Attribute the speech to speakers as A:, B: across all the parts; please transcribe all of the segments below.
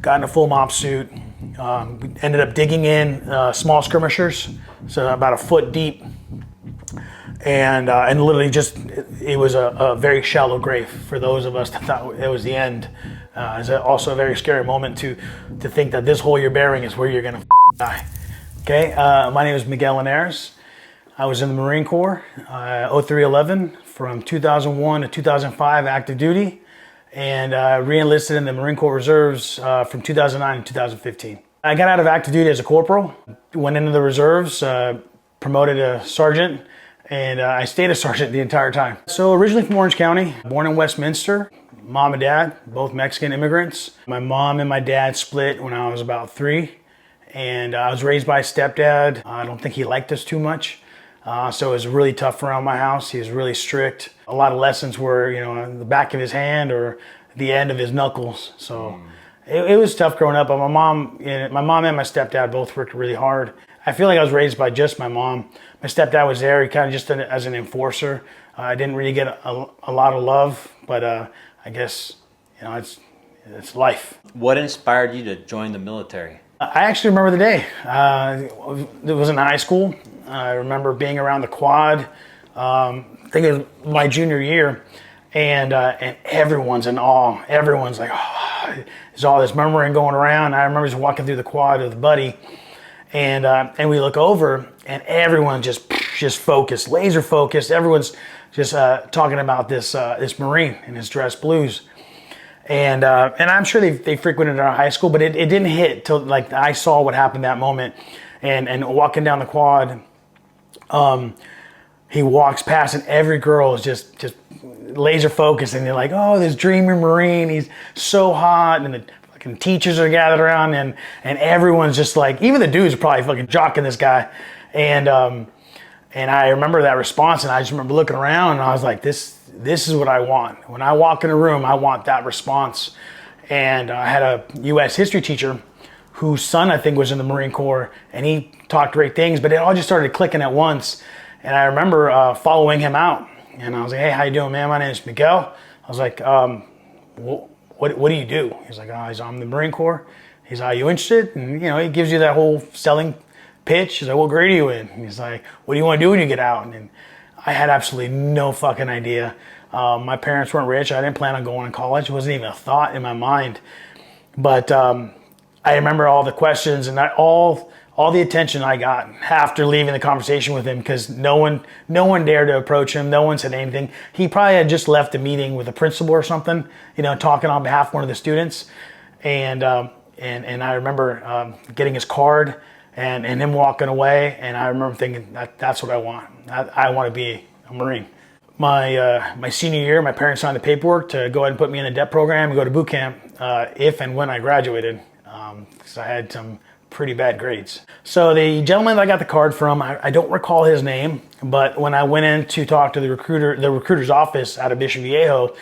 A: got in a full mop suit. We ended up digging in small skirmishers, so about a foot deep. And literally just, it was a very shallow grave for those of us that thought it was the end. It's also a very scary moment to think that this hole you're bearing is where you're gonna die. Okay, my name is Miguel Linares. I was in the Marine Corps, 0311 from 2001 to 2005 active duty, and re-enlisted in the Marine Corps Reserves from 2009 to 2015. I got out of active duty as a corporal, went into the reserves, promoted a sergeant, and I stayed a sergeant the entire time. So originally from Orange County, born in Westminster, mom and dad, both Mexican immigrants. My mom and my dad split when I was about 3, and I was raised by a stepdad. I don't think he liked us too much, so it was really tough around my house. He was really strict. A lot of lessons were, you know, on the back of his hand or the end of his knuckles. So it was tough growing up. But my mom and my stepdad both worked really hard. I feel like I was raised by just my mom. My stepdad was there, he kind of just as an enforcer. I didn't really get a lot of love, but I guess, you know, it's life.
B: What inspired you to join the military?
A: I actually remember the day. It was in high school. I remember being around the quad, I think it was my junior year, and everyone's in awe. Everyone's like, oh, there's all this murmuring going around. I remember just walking through the quad with a buddy, and we look over, and everyone just focused, laser focused. Everyone's just talking about this Marine in his dress blues, and I'm sure they frequented our high school, but it didn't hit till like I saw what happened that moment, and walking down the quad, he walks past, and every girl is just laser focused, and they're like, oh, this dreaming Marine, he's so hot, and the fucking teachers are gathered around, and everyone's just like, even the dudes are probably fucking jocking this guy, and I remember that response, and I just remember looking around, and I was like, this is what I want. When I walk in a room, I want that response. And I had a U.S. history teacher whose son, I think, was in the Marine Corps, and he talked great things, but it all just started clicking at once. And I remember following him out, and I was like, hey, how you doing, man? My name is Miguel. I was like, what do you do? He's like, I'm in the Marine Corps. He's like, are you interested? And, you know, he gives you that whole selling pitch. He's like, what grade are you in? And he's like, what do you want to do when you get out? And I had absolutely no fucking idea. My parents weren't rich. I didn't plan on going to college. It wasn't even a thought in my mind. But I remember all the questions and all the attention I got after leaving the conversation with him, because no one dared to approach him. No one said anything. He probably had just left a meeting with a principal or something, you know, talking on behalf of one of the students. And I remember getting his card and him walking away. And I remember thinking, that's what I want. I want to be a Marine. My senior year, my parents signed the paperwork to go ahead and put me in a DEP program and go to boot camp if and when I graduated, because I had some pretty bad grades. So the gentleman that I got the card from, I don't recall his name, but when I went in to talk to the recruiter's office out of Bishop Viejo,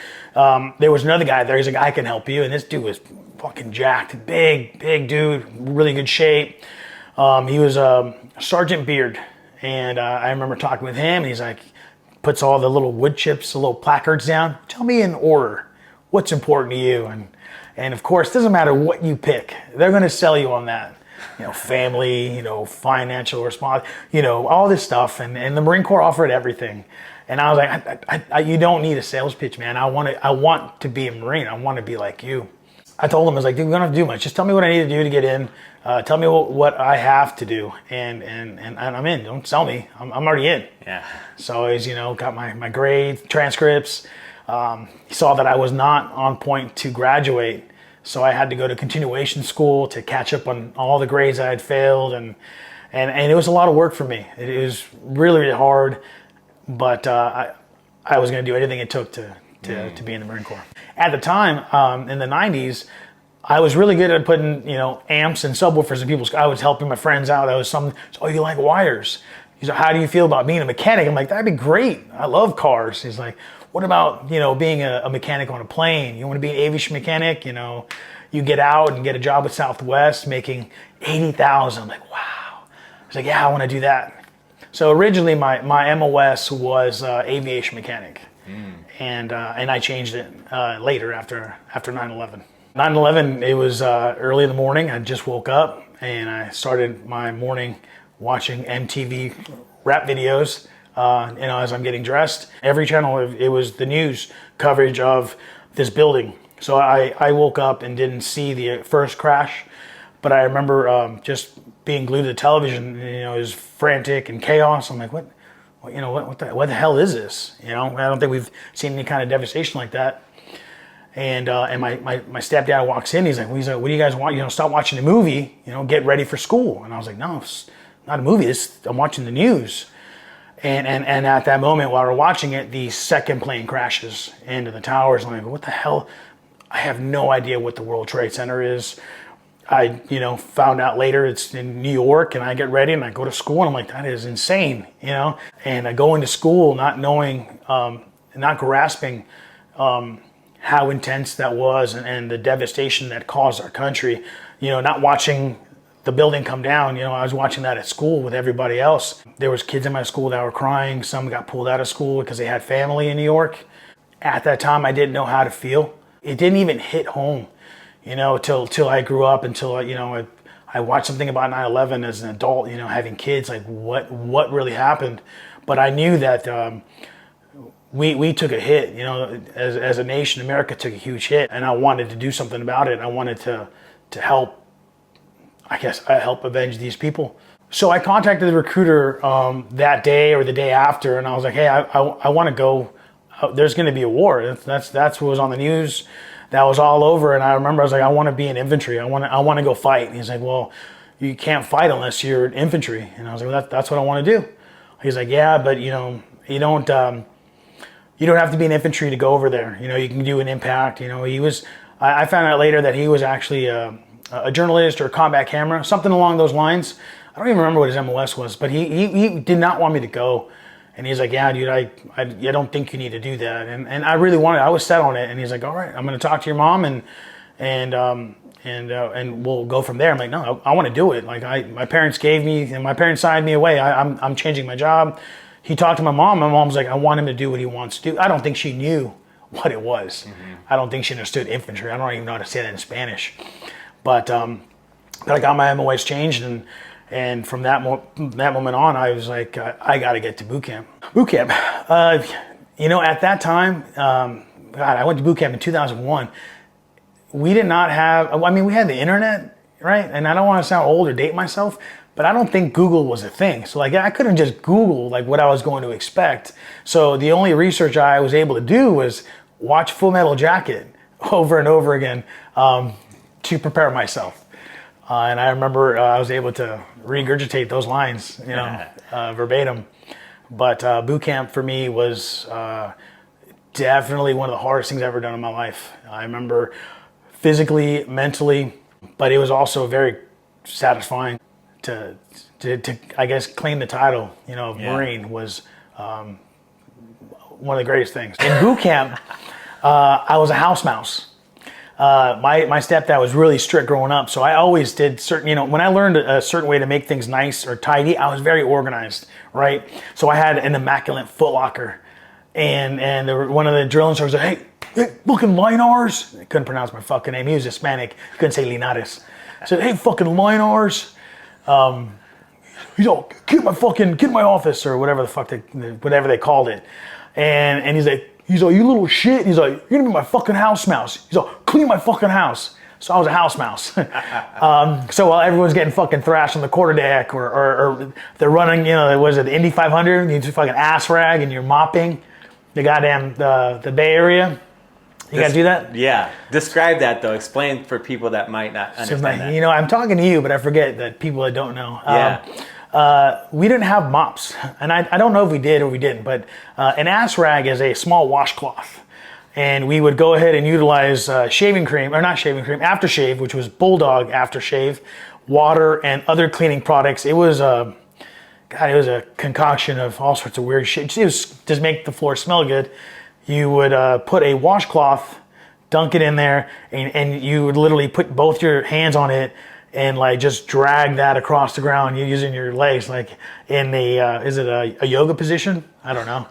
A: there was another guy there. He's like, I can help you. And this dude was fucking jacked, big dude, really good shape. He was Sergeant Beard. And I remember talking with him, and he's like, puts all the little wood chips, the little placards down. Tell me in order what's important to you. And of course, it doesn't matter what you pick. They're going to sell you on that. You know, family, you know, financial response, you know, all this stuff. And the Marine Corps offered everything. And I was like, you don't need a sales pitch, man. I want to be a Marine. I want to be like you. I told him, I was like, dude, we don't have to do much. Just tell me what I need to do to get in. Tell me what I have to do, and I'm in. Don't sell me. I'm already in.
B: Yeah. So
A: I was, you know, got my grades, transcripts. He saw that I was not on point to graduate, so I had to go to continuation school to catch up on all the grades I had failed, and it was a lot of work for me. It was really hard, but I was going to do anything it took to be in the Marine Corps. At the time, in the 90s, I was really good at putting, you know, amps and subwoofers in people's. I was helping my friends out. Oh, you like wires? He's like, how do you feel about being a mechanic? I'm like, that'd be great. I love cars. He's like, what about, you know, being a mechanic on a plane? You want to be an aviation mechanic? You know, you get out and get a job with Southwest making $80,000. I'm like, wow. He's like, yeah, I want to do that. So originally my MOS was Aviation Mechanic. And I changed it later after 9/11. 9/11, it was early in the morning. I just woke up and I started my morning watching MTV rap videos, as I'm getting dressed. Every channel, it was the news coverage of this building. So I woke up and didn't see the first crash, but I remember just being glued to the television. It was frantic and chaos. I'm like, what the hell is this? I don't think we've seen any kind of devastation like that. And my stepdad walks in. He's like, what do you guys want? Stop watching the movie. Get ready for school. And I was like, no, it's not a movie. I'm watching the news. And at that moment, while we're watching it, the second plane crashes into the towers. I'm like, what the hell? I have no idea what the World Trade Center is. I found out later it's in New York, and I get ready and I go to school and I'm like, that is insane. And I go into school not knowing, not grasping how intense that was and the devastation that caused our country. Not watching the building come down. I was watching that at school with everybody else. There was kids in my school that were crying. Some got pulled out of school because they had family in New York. At that time, I didn't know how to feel. It didn't even hit home, till I grew up, until I watched something about 9/11 as an adult, having kids, like what really happened. But I knew that we took a hit, as a nation. America took a huge hit, and I wanted to do something about it. I wanted to help, help avenge these people. So I contacted the recruiter that day or the day after, and I was like, hey, I want to go. There's going to be a war. That's what was on the news. That was all over. And I remember I was like, I want to be in infantry. I want to go fight. And he's like, well, you can't fight unless you're in infantry. And I was like, well, that's what I want to do. He's like, yeah, but you don't have to be in infantry to go over there. You can do an impact. I found out later that he was actually a journalist or a combat camera, something along those lines. I don't even remember what his MOS was, but he did not want me to go. And he's like, yeah, dude, I don't think you need to do that. And I really wanted, I was set on it. And he's like, all right, I'm going to talk to your mom and we'll go from there. I'm like, no, I want to do it. Like my parents gave me, and my parents signed me away. I'm changing my job. He talked to my mom. My mom's like, I want him to do what he wants to do. I don't think she knew what it was. Mm-hmm. I don't think she understood infantry. I don't even know how to say that in Spanish. But I got my MOS changed, and from that moment on, I was like, I got to get to boot camp. Boot camp. At that time, I went to boot camp in 2001. We did not have, we had the internet, right? And I don't want to sound old or date myself, but I don't think Google was a thing. So I couldn't just Google what I was going to expect. So the only research I was able to do was watch Full Metal Jacket over and over again to prepare myself. And I remember I was able to regurgitate those lines, verbatim. But boot camp for me was definitely one of the hardest things I've ever done in my life. I remember physically, mentally, but it was also very satisfying to claim the title, of Marine was one of the greatest things. In boot camp, I was a house mouse. My stepdad was really strict growing up, so I always did certain, when I learned a certain way to make things nice or tidy, I was very organized, right? So I had an immaculate footlocker, and one of the drill instructors was like, hey, fucking Linares. I couldn't pronounce my fucking name. He was Hispanic. He couldn't say Linares. I said, hey, fucking Linares. He's all, get in my office, or whatever the fuck whatever they called it. And he's like, you little shit. He's like, you're gonna be my fucking house mouse. He's like, clean my fucking house. So I was a house mouse. So while everyone's getting fucking thrashed on the quarterdeck, or they're running, the Indy 500, you just fucking ass rag and you're mopping the goddamn the Bay Area. You guys do that?
B: Yeah. Describe that though. Explain for people that might not understand that.
A: I'm talking to you, but I forget that people that don't know. We didn't have mops, and I don't know if we did or we didn't, but an ass rag is a small washcloth. And we would go ahead and utilize aftershave, which was Bulldog aftershave, water, and other cleaning products. It was a concoction of all sorts of weird shit. It was just make the floor smell good. You would put a washcloth, dunk it in there, and you would literally put both your hands on it and just drag that across the ground using your legs, in is it a yoga position? I don't know,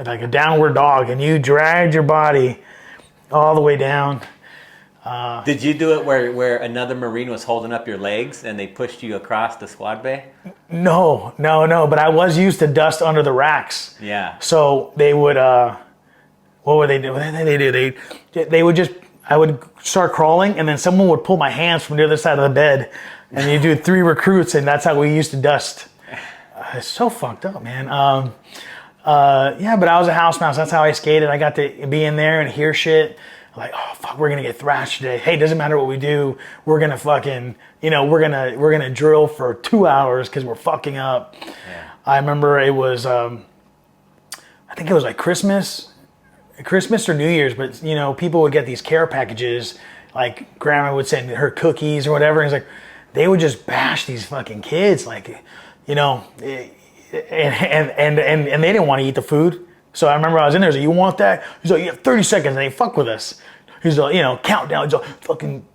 A: like a downward dog, and you dragged your body all the way down.
B: Did you do it where another Marine was holding up your legs and they pushed you across the squad bay?
A: No. But I was used to dust under the racks.
B: Yeah.
A: So they would, what would they do? What did they do? They would just, I would start crawling, and then someone would pull my hands from the other side of the bed, and you do 3 recruits, and that's how we used to dust. It's so fucked up, man. Yeah, but I was a house mouse. That's how I skated. I got to be in there and hear shit. Like, oh fuck, we're gonna get thrashed today. Hey, doesn't matter what we do. We're gonna fucking, we're gonna drill for 2 hours because we're fucking up. Yeah. I remember it was, I think it was like Christmas or New Year's, but people would get these care packages. Like grandma would send her cookies or whatever. And it's like they would just bash these fucking kids, like, and they didn't want to eat the food. So I remember I was in there. He's like, "You want that?" He's like, "You have 30 seconds." And they fuck with us. He's like, countdown. He's like, fucking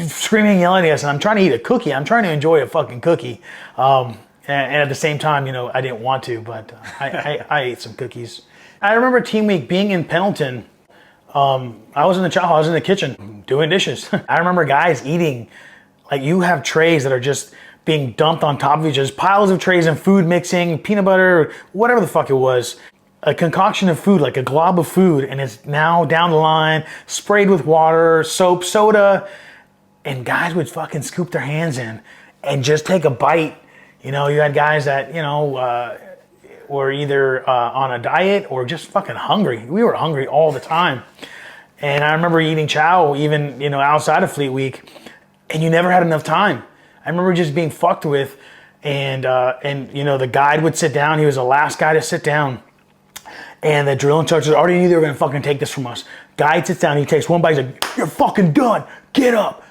A: screaming, yelling at us. And I'm trying to eat a cookie. I'm trying to enjoy a fucking cookie. And at the same time, I didn't want to, but I ate some cookies. I remember team week being in Pendleton. I was in the kitchen doing dishes. I remember guys eating, like you have trays that are just being dumped on top of each other. Just piles of trays and food mixing, peanut butter, whatever the fuck it was. A concoction of food, like a glob of food, and it's now down the line, sprayed with water, soap, soda, and guys would fucking scoop their hands in and just take a bite. You had guys that, were either on a diet or just fucking hungry. We were hungry all the time. And I remember eating chow even, outside of Fleet Week, and you never had enough time. I remember just being fucked with, and the guide would sit down. He was the last guy to sit down. And the drill instructors already knew they were gonna fucking take this from us. Guide sits down, he takes one bite, he's like, "You're fucking done, get up.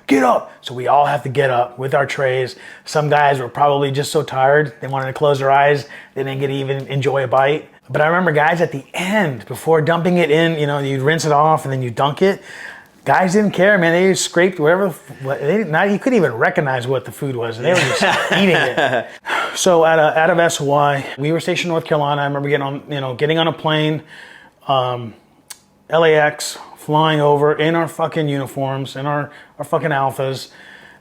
A: So we all have to get up with our trays. Some guys were probably just so tired, they wanted to close their eyes, they didn't get to even enjoy a bite. But I remember guys at the end, before dumping it in, you'd rinse it off and then you dunk it. Guys didn't care, man. They just scraped whatever. You couldn't even recognize what the food was. They were just eating it. So out of SY, we were stationed in North Carolina. I remember getting on a plane, LAX, flying over in our fucking uniforms, in our fucking alphas,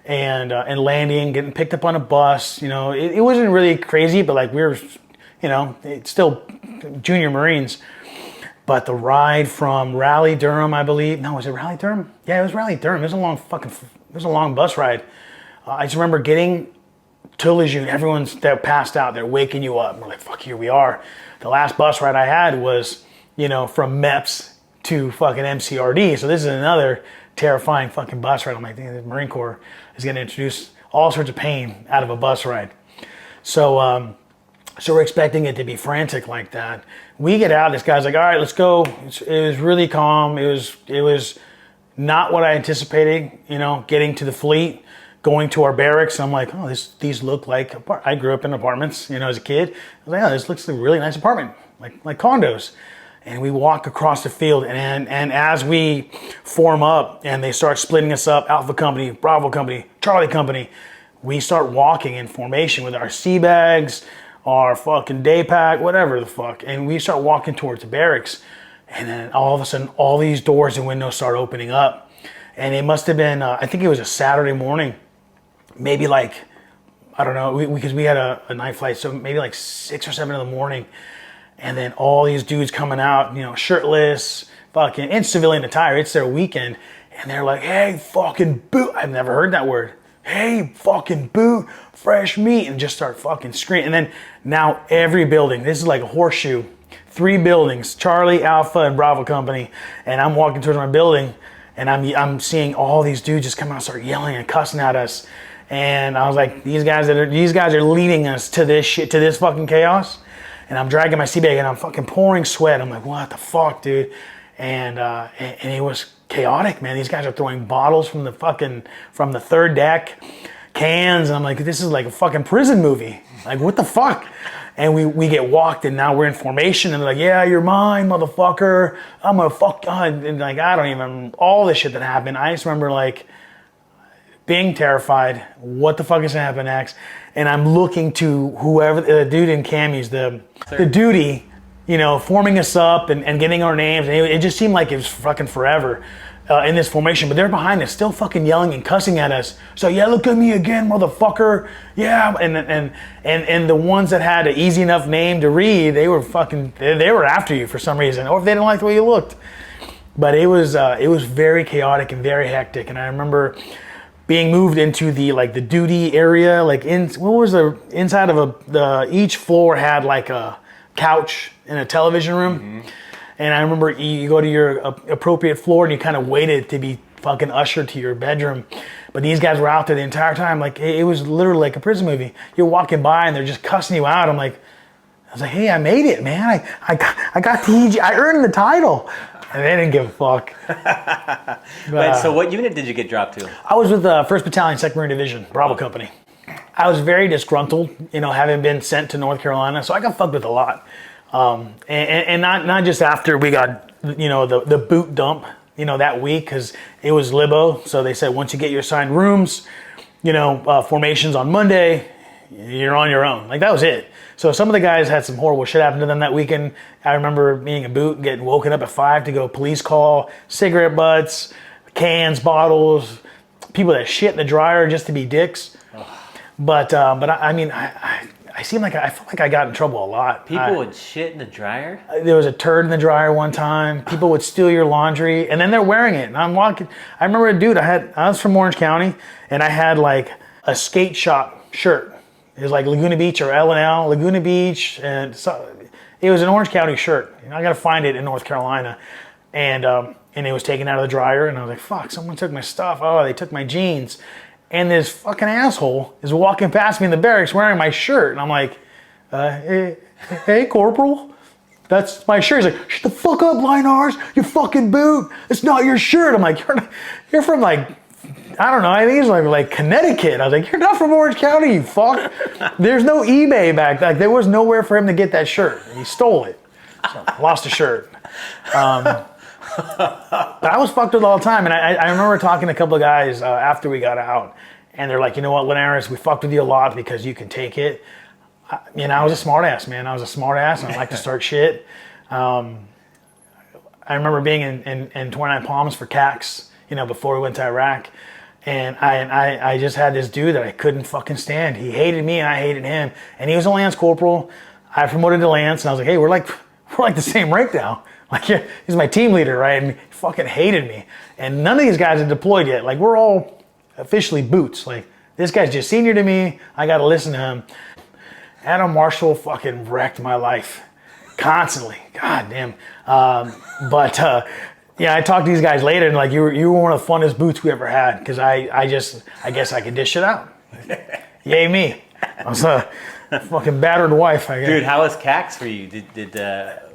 A: and landing, getting picked up on a bus. It wasn't really crazy, but like we were, it's still junior Marines. But the ride from Raleigh, Durham, I believe. No, was it Raleigh, Durham? Yeah, it was Raleigh, Durham. It was a long bus ride. I just remember getting to Lejeune. Everyone's that passed out. They're waking you up. And we're like, fuck, here we are. The last bus ride I had was, from MEPS to fucking MCRD. So this is another terrifying fucking bus ride. I'm like, the Marine Corps is going to introduce all sorts of pain out of a bus ride. So we're expecting it to be frantic like that. We get out, this guy's like, all right, let's go. It was really calm. It was not what I anticipated, getting to the fleet, going to our barracks. I'm like, oh, these look like, I grew up in apartments, as a kid. I was like, oh, this looks like a really nice apartment, like condos. And we walk across the field, and as we form up and they start splitting us up, Alpha Company, Bravo Company, Charlie Company, we start walking in formation with our sea bags, our fucking day pack, whatever the fuck. And we start walking towards the barracks. And then all of a sudden, all these doors and windows start opening up. And it must have been, I think it was a Saturday morning. Maybe like, I don't know, because we had a night flight. So maybe like 6 or 7 in the morning. And then all these dudes coming out, shirtless, fucking, in civilian attire. It's their weekend. And they're like, hey, fucking boot. I've never heard that word. Hey, fucking boot, fresh meat, and just start fucking screaming. And then now every building, this is like a horseshoe, 3 buildings, Charlie, Alpha, and Bravo Company. And I'm walking towards my building, and I'm seeing all these dudes just come out and start yelling and cussing at us. And I was like, these guys are leading us to this shit, to this fucking chaos. And I'm dragging my sea bag, and I'm fucking pouring sweat. I'm like, what the fuck, dude? And it was chaotic, man. These guys are throwing bottles from the 3rd deck, cans, and I'm like, this is like a fucking prison movie. Like, what the fuck? And we get walked, and now we're in formation, and they're like, yeah, you're mine, motherfucker. I'm gonna fuck God. And like, I don't even, all the shit that happened. I just remember like being terrified. What the fuck is gonna happen next? And I'm looking to whoever, the dude in camis, the duty, forming us up and getting our names. And it just seemed like it was fucking forever. in this formation, but they're behind us, still fucking yelling and cussing at us. So yeah, look at me again, motherfucker. Yeah, and the ones that had an easy enough name to read, they were after you for some reason, or if they didn't like the way you looked. But it was very chaotic and very hectic. And I remember being moved into the duty area, inside of each floor had like a couch and a television room. Mm-hmm. And I remember you go to your appropriate floor and you kind of waited to be fucking ushered to your bedroom. But these guys were out there the entire time. Like, it was literally like a prison movie. You're walking by and they're just cussing you out. I was like, hey, I made it, man. I got the EG. I earned the title. And they didn't give a fuck.
B: Wait, so what unit did you get dropped to?
A: I was with the 1st Battalion, 2nd Marine Division, Bravo Company. I was very disgruntled, having been sent to North Carolina. So I got fucked with a lot. And not just after we got, the boot dump, that week, because it was libo. So they said, once you get your assigned rooms, formations on Monday, you're on your own. Like, that was it. So some of the guys had some horrible shit happen to them that weekend. I remember being a boot, getting woken up at 5 to go police call, cigarette butts, cans, bottles, people that shit in the dryer just to be dicks. But I seem like I feel like I got in trouble a lot.
B: People would shit in the dryer?
A: There was a turd in the dryer one time. People would steal your laundry, and then they're wearing it. And I'm walking. I remember a dude. I was from Orange County, and I had like a skate shop shirt. It was like Laguna Beach or L&L, Laguna Beach, and so it was an Orange County shirt. I got to find it in North Carolina, and it was taken out of the dryer, and I was like, "Fuck! Someone took my stuff. Oh, they took my jeans." And this fucking asshole is walking past me in the barracks wearing my shirt. And I'm like, hey, Corporal, that's my shirt. He's like, shut the fuck up, Linares, you fucking boot. It's not your shirt. I'm like, you're from like, I don't know, I think he's like Connecticut. I was like, you're not from Orange County, you fuck. There's no eBay back then. Like, there was nowhere for him to get that shirt. He stole it. So I lost a shirt. But I was fucked with all the time, and I remember talking to a couple of guys after we got out, and they're like, you know what, Linares, we fucked with you a lot because you can take it. I was a smart ass, man. I was a smart ass, and I like to start shit. I remember being in 29 Palms for CAX, before we went to Iraq, and I just had this dude that I couldn't fucking stand. He hated me, and I hated him, and he was a Lance Corporal. I promoted to Lance, and I was like, hey, we're like the same rank now. Like, yeah, he's my team leader, right? And he fucking hated me. And none of these guys are deployed yet. Like, we're all officially boots. Like, this guy's just senior to me. I got to listen to him. Adam Marshall fucking wrecked my life constantly. God damn. Yeah, I talked to these guys later, and like, you were one of the funnest boots we ever had, because I guess I could dish it out. Yay me. I was a fucking battered wife, I guess.
B: Dude, how was CAX for you?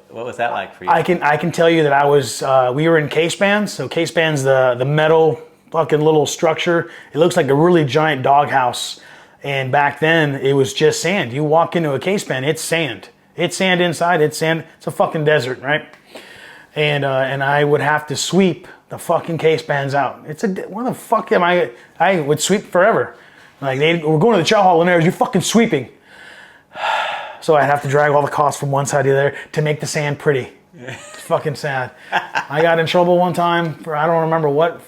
B: What was that like for you?
A: I can tell you that I was, we were in case-bands. So case-bands, the metal fucking little structure. It looks like a really giant doghouse. And back then, it was just sand. You walk into a case-band, it's sand. It's sand inside, it's sand. It's a fucking desert, right? And I would have to sweep the fucking case-bands out. What the fuck am I would sweep forever. Like, we're going to the chow hall, Linares, you're fucking sweeping. So I'd have to drag all the costs from one side to the other to make the sand pretty. It's fucking sad. I got in trouble one time for, I don't remember what,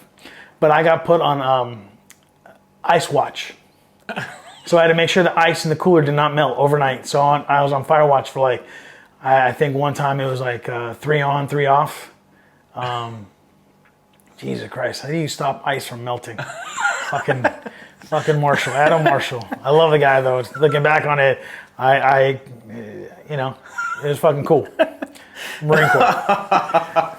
A: but I got put on ice watch. So I had to make sure the ice in the cooler did not melt overnight. So I was on fire watch for like, I think one time it was like 3 on, 3 off. Jesus Christ, how do you stop ice from melting? Fucking Marshall, Adam Marshall. I love the guy though. Looking back on it, it was fucking cool. Marine Corps.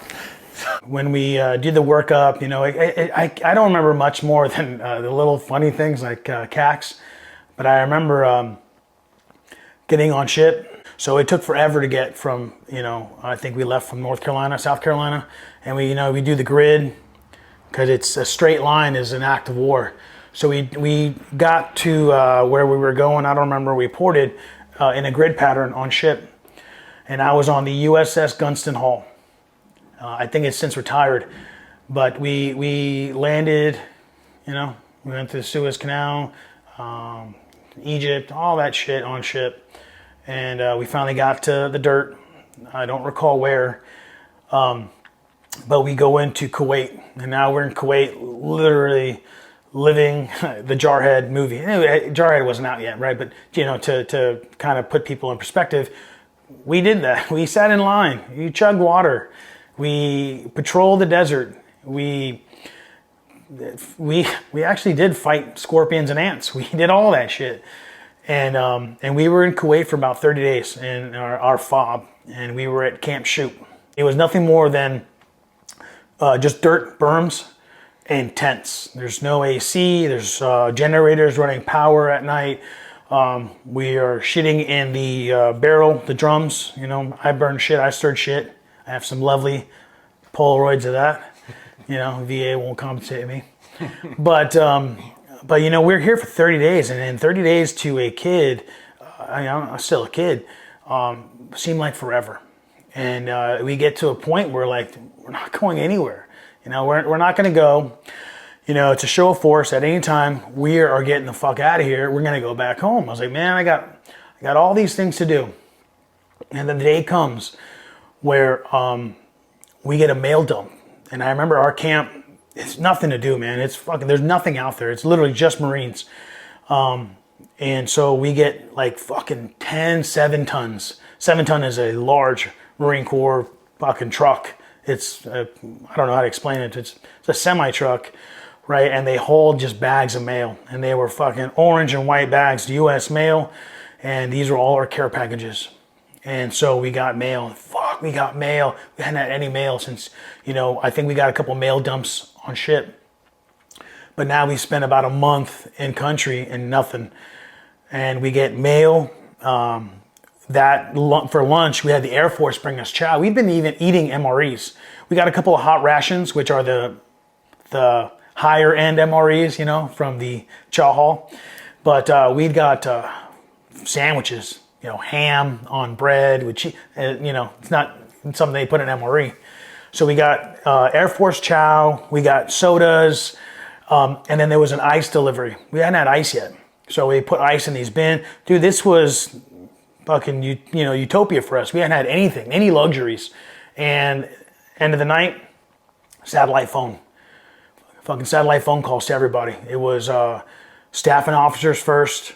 A: When we did the workup, I don't remember much more than the little funny things like CAX, but I remember getting on ship. So it took forever to get from, I think we left from North Carolina, South Carolina, and we do the grid because it's a straight line is an act of war. So we got to where we were going. I don't remember. We ported in a grid pattern on ship, and I was on the USS Gunston Hall. I think it's since retired, but we landed. We went to the Suez Canal, Egypt, all that shit on ship, and we finally got to the dirt. I don't recall where. But we go into Kuwait, and now we're in Kuwait, literally living the Jarhead movie. Anyway, Jarhead wasn't out yet, right? But to kind of put people in perspective, we did that. We sat in line. We chugged water. We patrolled the desert. We actually did fight scorpions and ants. We did all that shit. And we were in Kuwait for about 30 days in our fob, and we were at Camp Shoot. It was nothing more than just dirt berms and tents. There's no AC. There's generators running power at night. We are shitting in the barrel, the drums. I burn shit. I stirred shit. I have some lovely Polaroids of that. VA won't compensate me. But we're here for 30 days, and in 30 days to a kid, I'm still a kid, seemed like forever. And we get to a point where we're not going anywhere. We're not going to go. It's a show of force. At any time we are getting the fuck out of here, we're going to go back home. I was like, man, I got all these things to do. And then the day comes where we get a mail dump. And I remember our camp, it's nothing to do, man. It's fucking, there's nothing out there. It's literally just Marines. And so we get fucking 7 tons. 7 ton is a large Marine Corps fucking truck. It's, I don't know how to explain it. It's a semi-truck, right? And they hauled just bags of mail. And they were fucking orange and white bags, U.S. mail. And these are all our care packages. And so we got mail. Fuck, we got mail. We hadn't had any mail since, I think we got a couple mail dumps on ship. But now we spent about a month in country and nothing. And we get mail. For lunch, we had the Air Force bring us chow. We've been even eating MREs. We got a couple of hot rations, which are the higher end MREs, from the chow hall. But we got sandwiches. Ham on bread with cheese. It's not something they put in MRE. So we got Air Force chow. We got sodas, and then there was an ice delivery. We hadn't had ice yet, so we put ice in these bins. Dude, this was fucking utopia for us. We hadn't had anything, any luxuries. And end of the night, satellite phone. Fucking satellite phone calls to everybody. It was staff and officers first,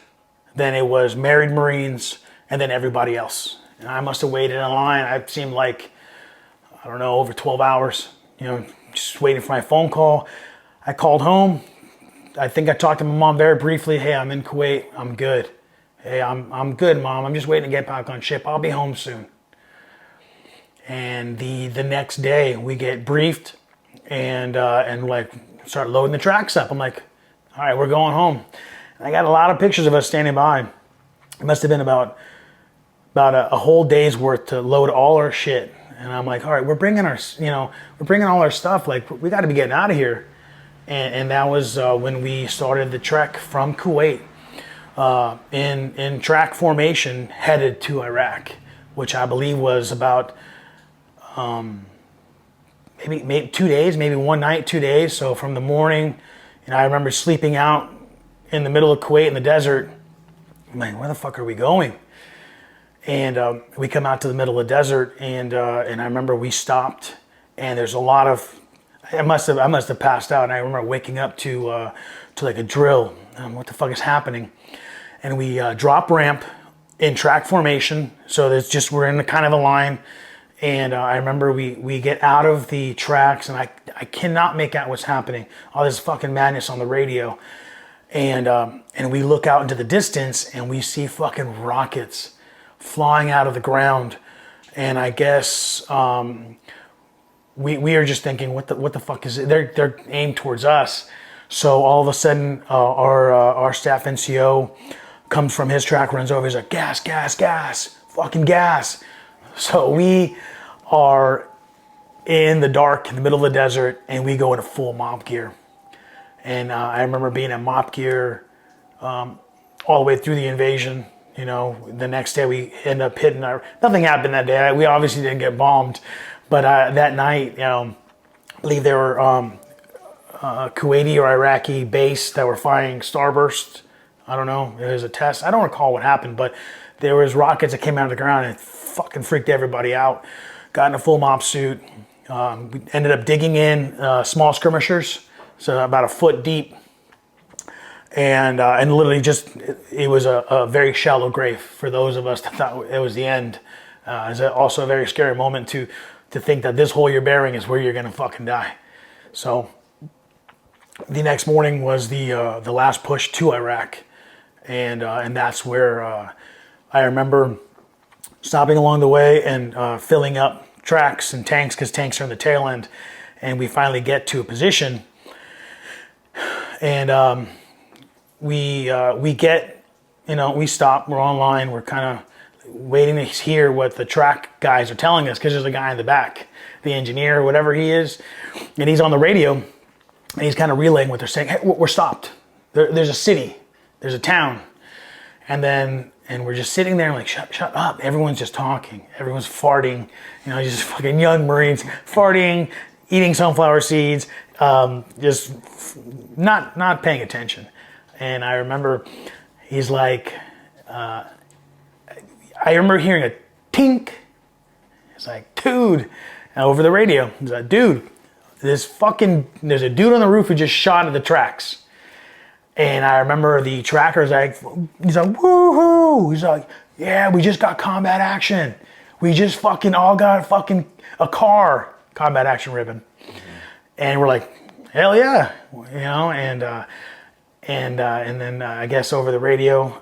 A: then it was married Marines, and then everybody else. And I must have waited in line. It seemed like, I don't know, over 12 hours, just waiting for my phone call. I called home. I think I talked to my mom very briefly. Hey, I'm in Kuwait. I'm good. Hey, I'm good, Mom. I'm just waiting to get back on ship. I'll be home soon. And the next day we get briefed and start loading the tracks up. I'm like, all right, we're going home. And I got a lot of pictures of us standing by. It must have been about a whole day's worth to load all our shit. And I'm like, all right, we're bringing all our stuff. We got to be getting out of here. And that was when we started the trek from Kuwait in track formation headed to Iraq, which I believe was about maybe 2 days, maybe one night, 2 days. So from the morning, I remember sleeping out in the middle of Kuwait in the desert. I'm like, where the fuck are we going? And we come out to the middle of the desert, and I remember we stopped, and there's a lot of, I must have passed out, and I remember waking up to like a drill. What the fuck is happening? And we drop ramp in track formation, so there's we're in a kind of a line, and I remember we get out of the tracks, and I cannot make out what's happening. All this fucking madness on the radio, and we look out into the distance, and we see fucking rockets flying out of the ground, and I guess we are just thinking, what the fuck is it? They're aimed towards us. So all of a sudden, our staff NCO comes from his track, runs over. He's like, gas, gas, gas, fucking gas. So we are in the dark, in the middle of the desert, and we go into full mop gear. And I remember being in mop gear all the way through the invasion. The next day we end up hitting nothing happened that day. We obviously didn't get bombed, but that night, I believe there were Kuwaiti or Iraqi base that were firing starburst. I don't know. It was a test. I don't recall what happened, but there was rockets that came out of the ground and it fucking freaked everybody out. Got in a full mop suit, We ended up digging in small skirmishers, so about a foot deep, and literally just it was a very shallow grave for those of us that thought it was the end. It's also a very scary moment to think that this hole you're burying is where you're gonna fucking die. So the next morning was the last push to Iraq, and that's where I remember stopping along the way and filling up tracks and tanks, because tanks are in the tail end, and we finally get to a position, and we get, we stop, we're online, we're kind of waiting to hear what the track guys are telling us, because there's a guy in the back, the engineer, whatever he is, and he's on the radio, and he's kind of relaying what they're saying. Hey, we're stopped. There's a city, there's a town, and we're just sitting there and like, shut up. Everyone's just talking. Everyone's farting. Just fucking young Marines farting, eating sunflower seeds, just not paying attention. And I remember he's like, I remember hearing a tink. It's like, dude, and over the radio, he's like, dude, there's a dude on the roof who just shot at the tracks. And I remember the tracker's like, he's like, woohoo! He's like, yeah, we just got combat action. We just fucking all got fucking a car combat action ribbon. Mm-hmm. And we're like, hell yeah, and then I guess over the radio,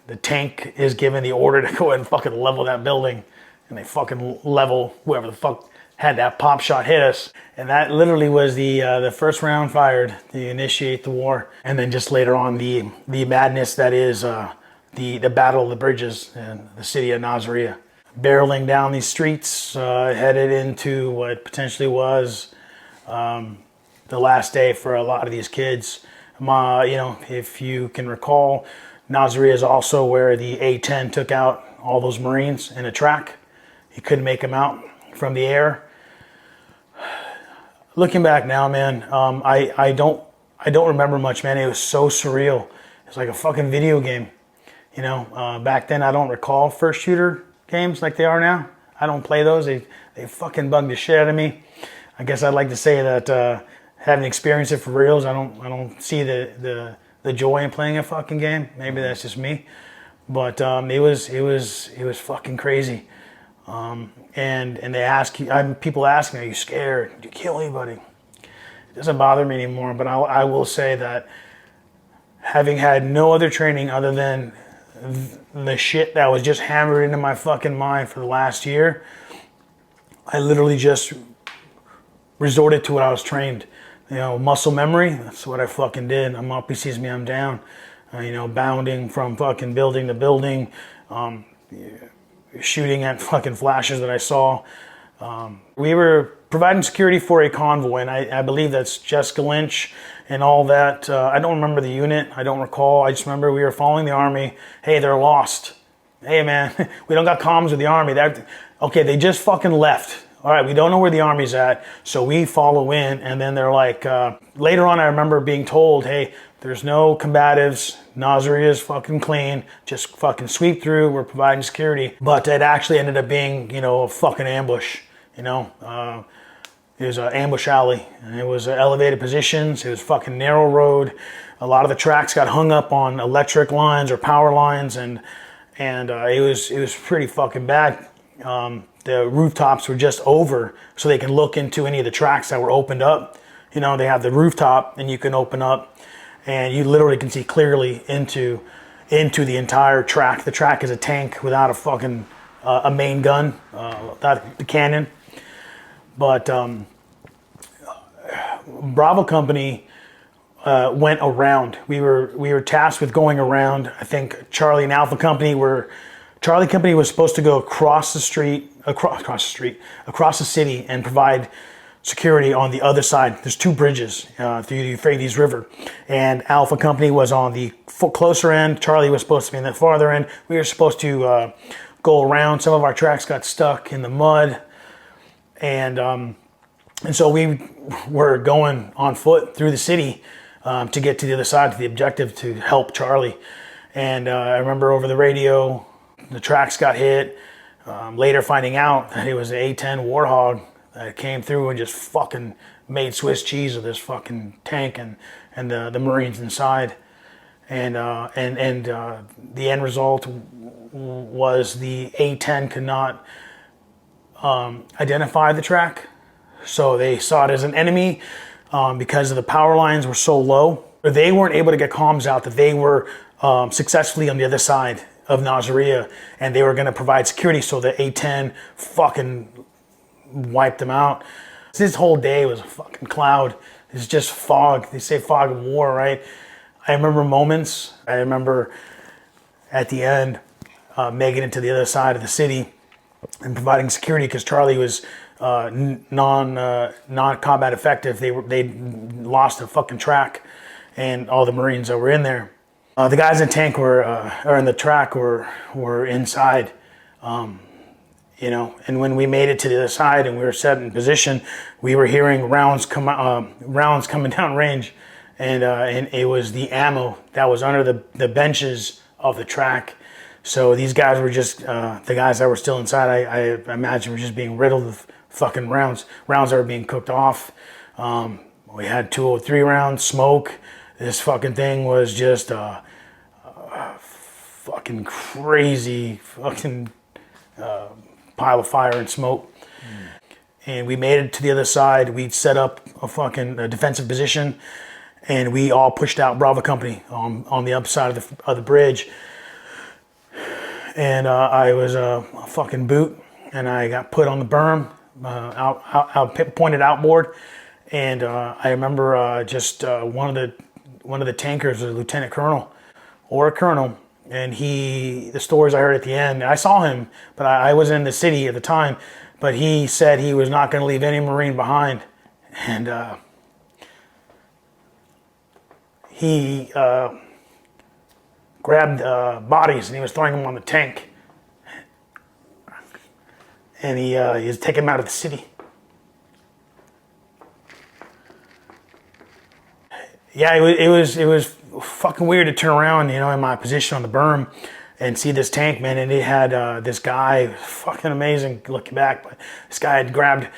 A: the tank is given the order to go ahead and fucking level that building, and they fucking level whoever the fuck had that pop shot hit us. And that literally was the first round fired to initiate the war. And then just later on, the madness that is the Battle of the Bridges in the city of Nasiriyah. Barreling down these streets, headed into what potentially was the last day for a lot of these kids. If you can recall, Nasiriyah is also where the A-10 took out all those Marines in a track. He couldn't make them out from the air. Looking back now, man, I don't remember much, man. It was so surreal. It's like a fucking video game. Back then I don't recall first shooter games like they are now. I don't play those. They fucking bugged the shit out of me. I guess I'd like to say that having experienced it for reals, I don't see the joy in playing a fucking game. Maybe that's just me, but it was fucking crazy. And they ask you, people ask me, are you scared? Did you kill anybody? It doesn't bother me anymore, but I will say that having had no other training other than the shit that was just hammered into my fucking mind for the last year, I literally just resorted to what I was trained. Muscle memory, that's what I fucking did. I'm up, he sees me, I'm down. Bounding from fucking building to building, shooting at fucking flashes that I saw. We were providing security for a convoy, and I believe that's Jessica Lynch and all that. I don't remember the unit. I don't recall. I just remember we were following the Army. Hey, they're lost. Hey, man, we don't got comms with the Army. Okay, they just fucking left. All right, we don't know where the Army's at, so we follow in, and then they're like, later on I remember being told, hey, there's no combatives, Nasiriyah is fucking clean, just fucking sweep through, we're providing security. But it actually ended up being, a fucking ambush, it was an ambush alley, and it was elevated positions, it was fucking narrow road. A lot of the tracks got hung up on electric lines or power lines, and it was pretty fucking bad. The rooftops were just over, so they can look into any of the tracks that were opened up. They have the rooftop, and you can open up, and you literally can see clearly into the entire track. The track is a tank without a fucking a main gun, without the cannon. But Bravo Company went around. We were tasked with going around. I think Charlie and Alpha Company were. Charlie Company was supposed to go across the city and provide security on the other side. There's two bridges through the Euphrates River, and Alpha Company was on the closer end. Charlie was supposed to be in the farther end. We were supposed to go around. Some of our tracks got stuck in the mud, and so we were going on foot through the city to get to the other side, to the objective, to help Charlie. And I remember over the radio, the tracks got hit. Later finding out that it was an A-10 Warthog that came through and just fucking made Swiss cheese of this fucking tank and the Marines inside. And the end result was the A-10 could not identify the track. So they saw it as an enemy because of the power lines were so low. They weren't able to get comms out that they were successfully on the other side of Nasiriyah, and they were going to provide security, so the A-10 fucking wiped them out. This whole day was a fucking cloud. It's just fog. They say fog of war, right? I remember moments. I remember at the end making it to the other side of the city and providing security because Charlie was non-combat effective. They lost a fucking track, and all the Marines that were in there. The guys in the tank or in the track were inside, you know. And when we made it to the other side and we were set in position, we were hearing rounds coming down range, and it was the ammo that was under the benches of the track. So these guys were just the guys that were still inside. I imagine were just being riddled with fucking rounds that were being cooked off. We had 203 rounds, smoke. This fucking thing was just fucking crazy fucking pile of fire and smoke. And we made it to the other side. We set up a defensive position, and we all pushed out Bravo Company on the upside of the bridge. And I was a fucking boot, and I got put on the berm, pointed outboard. And I remember just one of the tankers, a lieutenant colonel or a colonel, and the stories I heard at the end, I saw him, but I was in the city at the time, but he said he was not going to leave any Marine behind. And he grabbed bodies and he was throwing them on the tank. And he was taking them out of the city. Yeah, it was fucking weird to turn around, you know, in my position on the berm and see this tank, man. And it had this guy, fucking amazing looking back, but this guy had grabbed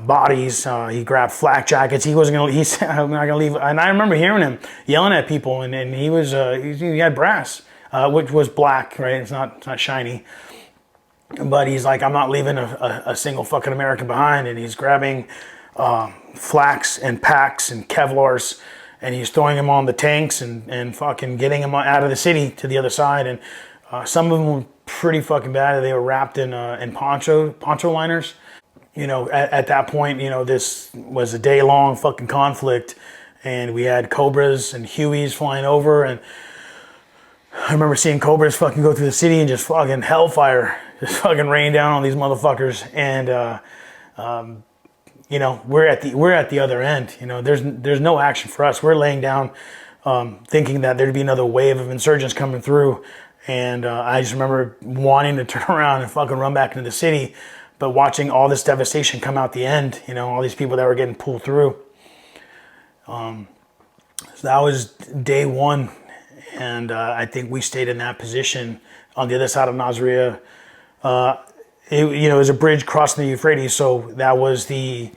A: bodies. He grabbed flak jackets. He wasn't gonna. He said, "I'm not gonna leave." And I remember hearing him yelling at people, and he was he had brass, which was black, right? It's not shiny. But he's like, "I'm not leaving a single fucking American behind." And he's grabbing flax and packs and Kevlars, and he's throwing them on the tanks and fucking getting them out of the city to the other side. And some of them were pretty fucking bad. They were wrapped in poncho liners. You know, at that point, you know, this was a day-long fucking conflict, and we had Cobras and Hueys flying over, and I remember seeing Cobras fucking go through the city and just fucking hellfire, just fucking rain down on these motherfuckers. And you know, we're at the other end. You know, there's no action for us. We're laying down, thinking that there'd be another wave of insurgents coming through, and I just remember wanting to turn around and fucking run back into the city. But watching all this devastation come out the end, you know, all these people that were getting pulled through. So that was day one, and I think we stayed in that position on the other side of Nasiriyah. It was a bridge crossing the Euphrates, so that was the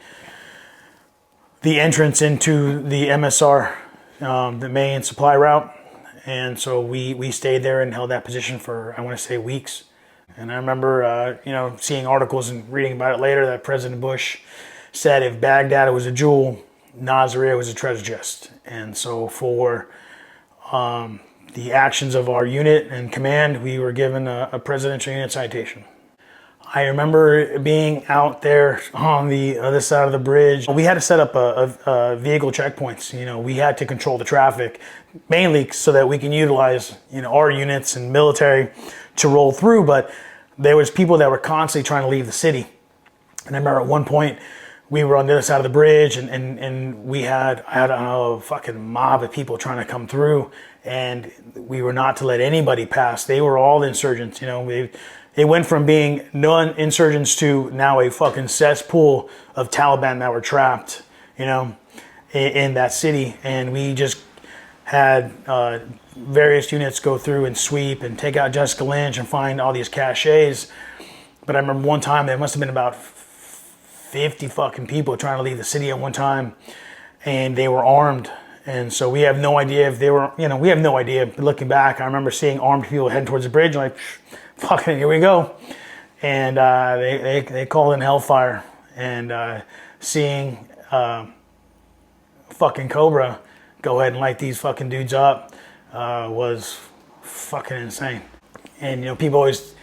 A: entrance into the MSR, the main supply route, and so we stayed there and held that position for, I want to say, weeks. And I remember, seeing articles and reading about it later that President Bush said if Baghdad was a jewel, Nasiriyah was a treasure chest. And so for the actions of our unit and command, we were given a presidential unit citation. I remember being out there on the other side of the bridge. We had to set up a vehicle checkpoints. You know, we had to control the traffic, mainly so that we can utilize, our units and military to roll through. But there was people that were constantly trying to leave the city. And I remember at one point we were on the other side of the bridge, and we had, I don't know, a fucking mob of people trying to come through, and we were not to let anybody pass. They were all insurgents. It went from being non-insurgents to now a fucking cesspool of Taliban that were trapped, in that city. And we just had various units go through and sweep and take out Jessica Lynch and find all these caches. But I remember one time, there must have been about 50 fucking people trying to leave the city at one time, and they were armed. And so we have no idea if they were, we have no idea. But looking back, I remember seeing armed people heading towards the bridge, like, fucking, here we go. And they called in hellfire. And seeing fucking Cobra go ahead and light these fucking dudes up was fucking insane. And, people always,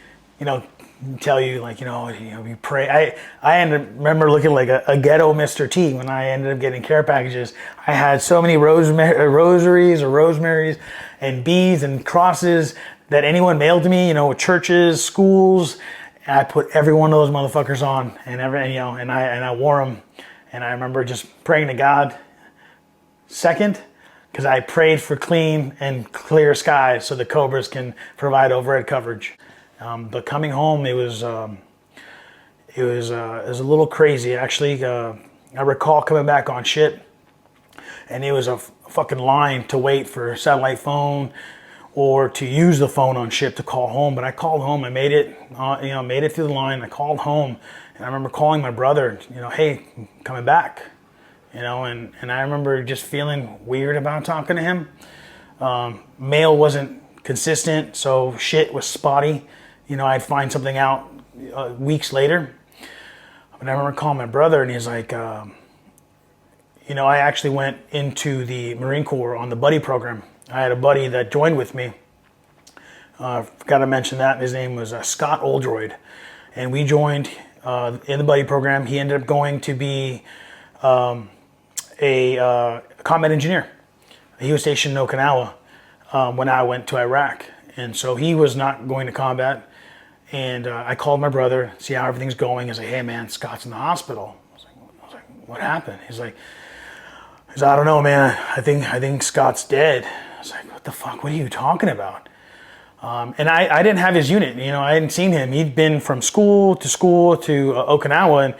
A: tell you, like, you pray. I remember looking like a ghetto Mr. T when I ended up getting care packages. I had so many rosaries or rosemaries and beads and crosses that anyone mailed to me, churches, schools. And I put every one of those motherfuckers on, and I wore them. And I remember just praying to God. Second, because I prayed for clean and clear skies so the Cobras can provide overhead coverage. But coming home, it was a little crazy. Actually, I recall coming back on ship, and it was a fucking line to wait for a satellite phone or to use the phone on ship to call home. But I called home. I made it, made it through the line. I called home, and I remember calling my brother. Hey, coming back. And I remember just feeling weird about talking to him. Mail wasn't consistent, so shit was spotty. I'd find something out weeks later. But I remember calling my brother, and he's like, I actually went into the Marine Corps on the buddy program. I had a buddy that joined with me. Forgot to mention that. His name was Scott Oldroyd. And we joined in the buddy program. He ended up going to be a combat engineer. He was stationed in Okinawa when I went to Iraq. And so he was not going to combat. And I called my brother, see how everything's going. He's like, hey man, Scott's in the hospital. I was like, what happened? He's like, I don't know, man. I think Scott's dead. I was like, what the fuck? What are you talking about? And I didn't have his unit. I hadn't seen him. He'd been from school to Okinawa,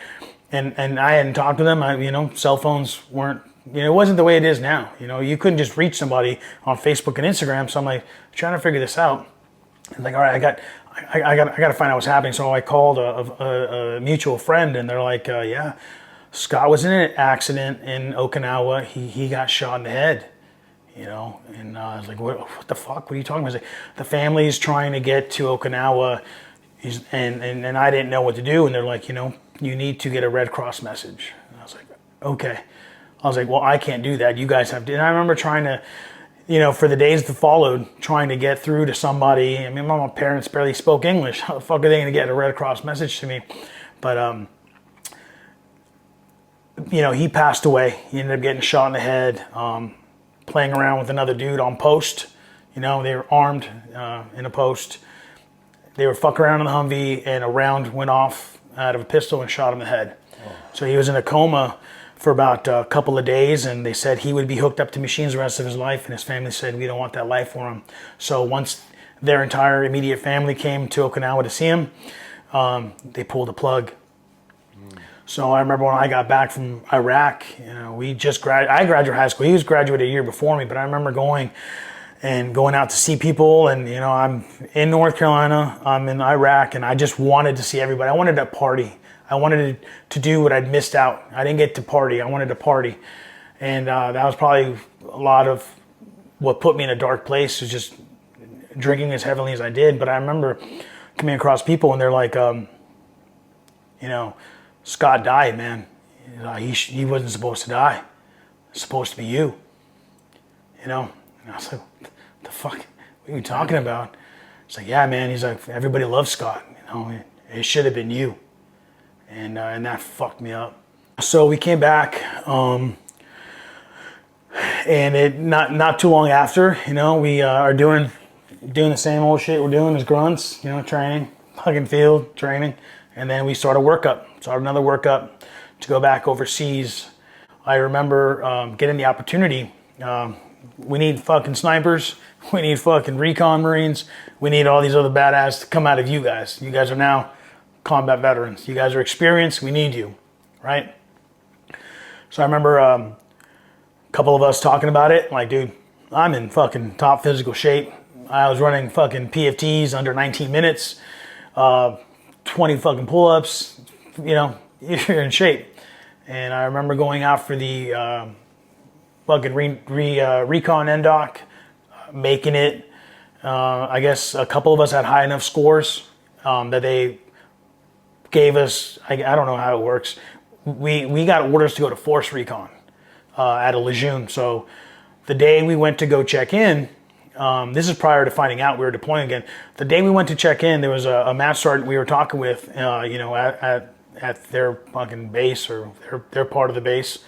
A: and I hadn't talked to them. Cell phones weren't. It wasn't the way it is now. You couldn't just reach somebody on Facebook and Instagram. So I'm like trying to figure this out. I'm like, all right, I got to find out what's happening. So I called a mutual friend, and they're like, yeah, Scott was in an accident in Okinawa. He got shot in the head. And I was like, what the fuck? What are you talking about? Like, the family's trying to get to Okinawa, and I didn't know what to do. And they're like, you need to get a Red Cross message. And I was like, okay. I was like, well, I can't do that. You guys have to. And I remember trying to, for the days that followed, trying to get through to somebody. I mean, my parents barely spoke English. How the fuck are they going to get a Red Cross message to me? But, he passed away. He ended up getting shot in the head, playing around with another dude on post. They were armed in a post. They were fucking around in the Humvee, and a round went off out of a pistol and shot him in the head. Oh. So he was in a coma for about a couple of days, and they said he would be hooked up to machines the rest of his life, and his family said, we don't want that life for him. So once their entire immediate family came to Okinawa to see him, they pulled the plug. So I remember when I got back from Iraq, I graduated high school. He was graduated a year before me, but I remember going out to see people, and I'm in North Carolina, I'm in Iraq, and I just wanted to see everybody. I wanted to party. I wanted to do what I'd missed out. I didn't get to party. I wanted to party. And that was probably a lot of what put me in a dark place, was just drinking as heavily as I did. But I remember coming across people, and they're like, Scott died, man. He wasn't supposed to die. It's supposed to be you. And I was like, what the fuck? What are you talking about? It's like, yeah, man. He's like, everybody loves Scott. It should have been you. And that fucked me up. So we came back, and it not too long after, we are doing the same old shit we're doing as grunts, training, fucking field training, and then we started another workup to go back overseas. I remember getting the opportunity. We need fucking snipers. We need fucking recon Marines. We need all these other badass to come out of you guys. You guys are now combat veterans. You guys are experienced. We need you, right? So I remember a couple of us talking about it. Like, dude, I'm in fucking top physical shape. I was running fucking PFTs under 19 minutes, 20 fucking pull-ups. you're in shape. And I remember going out for the fucking recon NDOC, making it. I guess a couple of us had high enough scores that they gave us. I don't know how it works. We got orders to go to force recon at a Lejeune. So the day we went to go check in, this is prior to finding out we were deploying again. The day we went to check in, there was a mass sergeant we were talking with, at their fucking base, or their part of the base.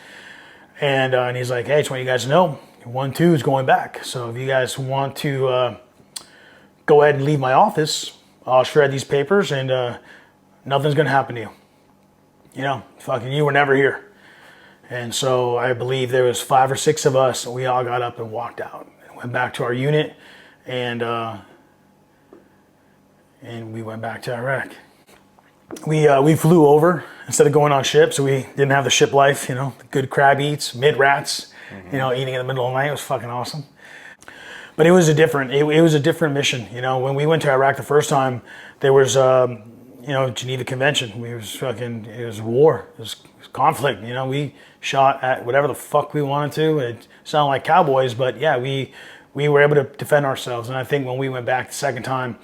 A: And he's like, hey, just want you guys to know, 1-2 is going back. So if you guys want to go ahead and leave my office, I'll shred these papers and nothing's going to happen to you. You know, fucking you were never here. And so I believe there was 5 or 6 of us, and we all got up and walked out. Went back to our unit, and we went back to Iraq. We flew over instead of going on ship, so we didn't have the ship life, you know, the good crab eats, mid rats, you know, eating in the middle of the night. It was fucking awesome. But it was a different mission. You know, when we went to Iraq the first time, there was Geneva Convention. It was war. It was conflict. You know, we shot at whatever the fuck we wanted to. It sounded like cowboys, but yeah, we were able to defend ourselves. And I think when we went back the second time,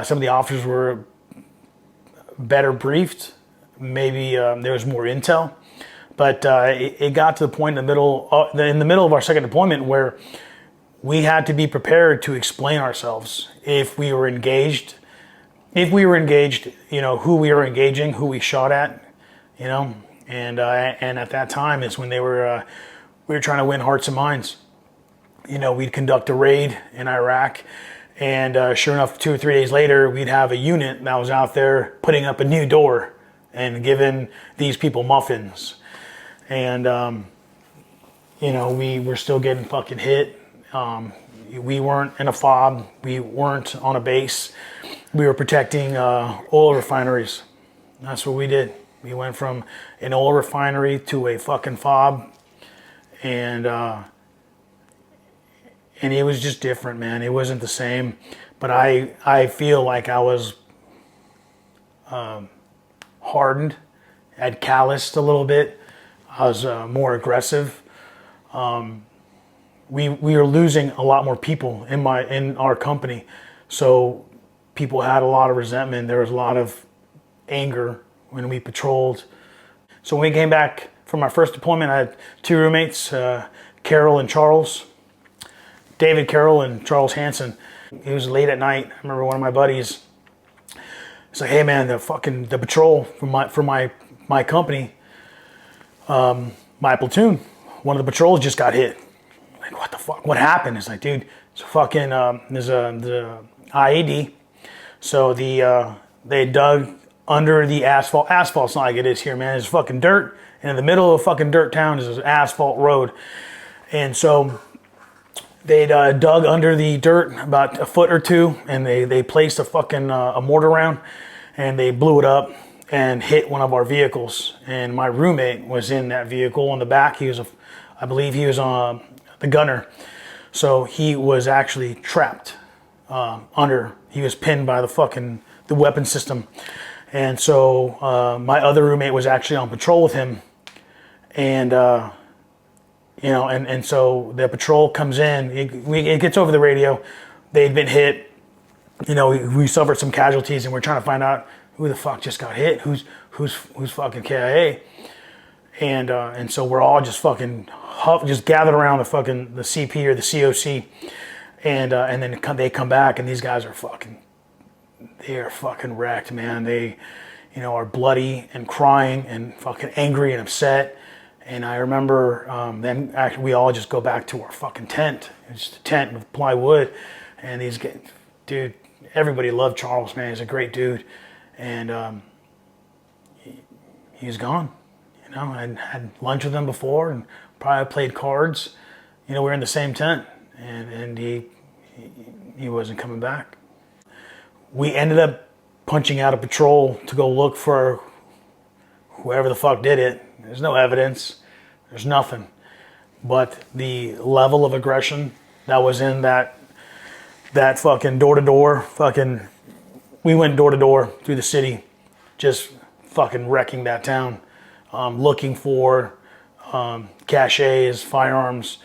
A: some of the officers were better briefed. Maybe there was more intel, but it got to the point in the middle of our second deployment where we had to be prepared to explain ourselves if we were engaged. You know, who we were engaging, who we shot at, you know, and at that time is when we were trying to win hearts and minds. You know, we'd conduct a raid in Iraq, and sure enough, 2 or 3 days later, we'd have a unit that was out there putting up a new door and giving these people muffins. And, you know, we were still getting fucking hit. We weren't in a fob. We weren't on a base. We were protecting oil refineries. That's what we did. We went from an oil refinery to a fucking fob. And it was just different, man. It wasn't the same. But I feel like I was hardened. I'd calloused a little bit. I was more aggressive. We were losing a lot more people in our company. So people had a lot of resentment. There was a lot of anger when we patrolled. So when we came back from our first deployment, I had 2 roommates, Carol and Charles. David Carroll and Charles Hansen. It was late at night. I remember one of my buddies. It's like, hey man, the patrol from my company, my platoon, one of the patrols just got hit. Like, what the fuck? What happened? It's like, dude, it's fucking there's the IED. So they dug under the asphalt. Asphalt's not like it is here, man. It's fucking dirt, and in the middle of a fucking dirt town is an asphalt road, and so they'd dug under the dirt about a foot or 2, and they placed a fucking a mortar round, and they blew it up and hit one of our vehicles. And my roommate was in that vehicle in the back. I believe he was the gunner, so he was actually trapped under. He was pinned by the weapon system, and so my other roommate was actually on patrol with him, and. You know, and so the patrol comes in, it gets over the radio, they'd been hit, you know, we suffered some casualties, and we're trying to find out who the fuck just got hit, who's fucking KIA, and so we're all just fucking just gathered around the CP or the COC, and then they come back, and these guys are fucking wrecked, man. They, you know, are bloody and crying and fucking angry and upset. And I remember then actually we all just go back to our fucking tent. It's just a tent with plywood. And these guys, dude, everybody loved Charles, man. He's a great dude. And he was gone. You know, I had lunch with him before and probably played cards. You know, we were in the same tent. And he wasn't coming back. We ended up punching out a patrol to go look for whoever the fuck did it. There's no evidence. There's nothing. But the level of aggression that was in that fucking door-to-door, we went door-to-door through the city, just fucking wrecking that town, looking for caches, firearms,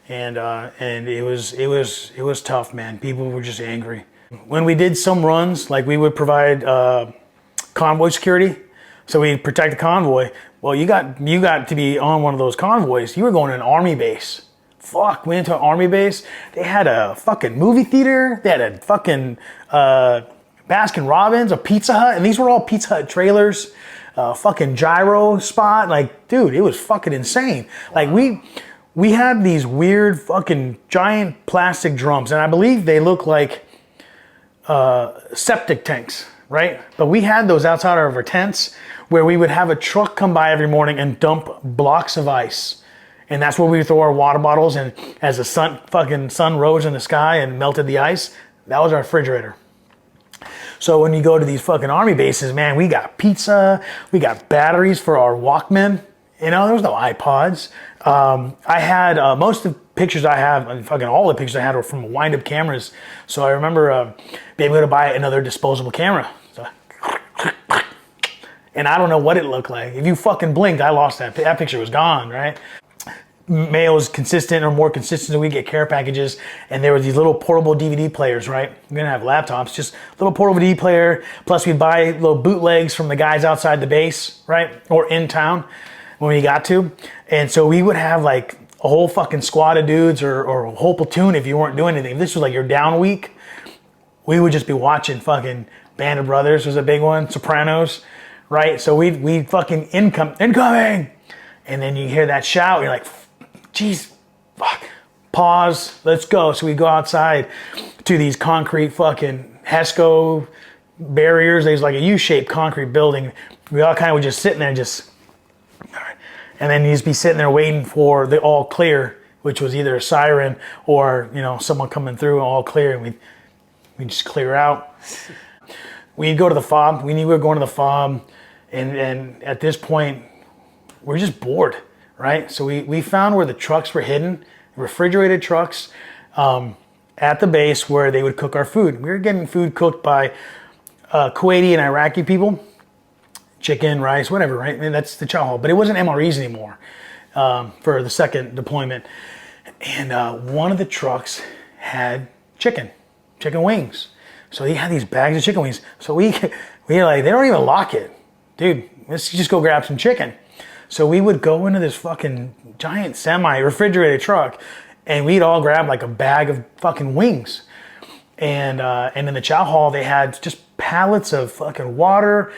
A: and it was tough, man. People were just angry. When we did some runs, like we would provide convoy security, so we'd protect the convoy. Well, you got to be on one of those convoys. You were going to an army base. Fuck, went into an army base. They had a fucking movie theater. They had a fucking Baskin Robbins, a Pizza Hut, and these were all Pizza Hut trailers. Fucking gyro spot. Like, dude, it was fucking insane. Like we had these weird fucking giant plastic drums, and I believe they look like septic tanks, right? But we had those outside of our tents where we would have a truck come by every morning and dump blocks of ice. And that's where we would throw our water bottles, and as the sun rose in the sky and melted the ice, that was our refrigerator. So when you go to these fucking army bases, man, we got pizza, we got batteries for our Walkman. You know, there was no iPods. I had most of the pictures I have, fucking all the pictures I had were from wind-up cameras. So I remember being able to buy another disposable camera. So, and I don't know what it looked like. If you fucking blinked, I lost that. That picture was gone, right? Mail was consistent or more consistent, so we get care packages, and there were these little portable DVD players, right? We're gonna have laptops, just little portable DVD player, plus we'd buy little bootlegs from the guys outside the base, right? Or in town when we got to. And so we would have like a whole fucking squad of dudes or a whole platoon if you weren't doing anything. If this was like your down week, we would just be watching fucking Band of Brothers was a big one, Sopranos, right? So we'd fucking incoming! And then you hear that shout, you're like, jeez, fuck, pause, let's go. So we go outside to these concrete fucking HESCO barriers. There's like a U-shaped concrete building. We all kind of were just sitting there, just, and then you just be sitting there waiting for the all clear, which was either a siren or, you know, someone coming through all clear, and we'd just clear out. We'd go to the fob. We knew we were going to the fob, and at this point, we're just bored. Right? So we found where the trucks were hidden, refrigerated trucks at the base where they would cook our food. We were getting food cooked by Kuwaiti and Iraqi people, chicken, rice, whatever, right? I mean, that's the chow hall. But it wasn't MREs anymore for the second deployment. And one of the trucks had chicken wings. So he had these bags of chicken wings. So we were like, they don't even lock it. Dude, let's just go grab some chicken. So we would go into this fucking giant semi-refrigerated truck, and we'd all grab like a bag of fucking wings. And in the chow hall, they had just pallets of fucking water,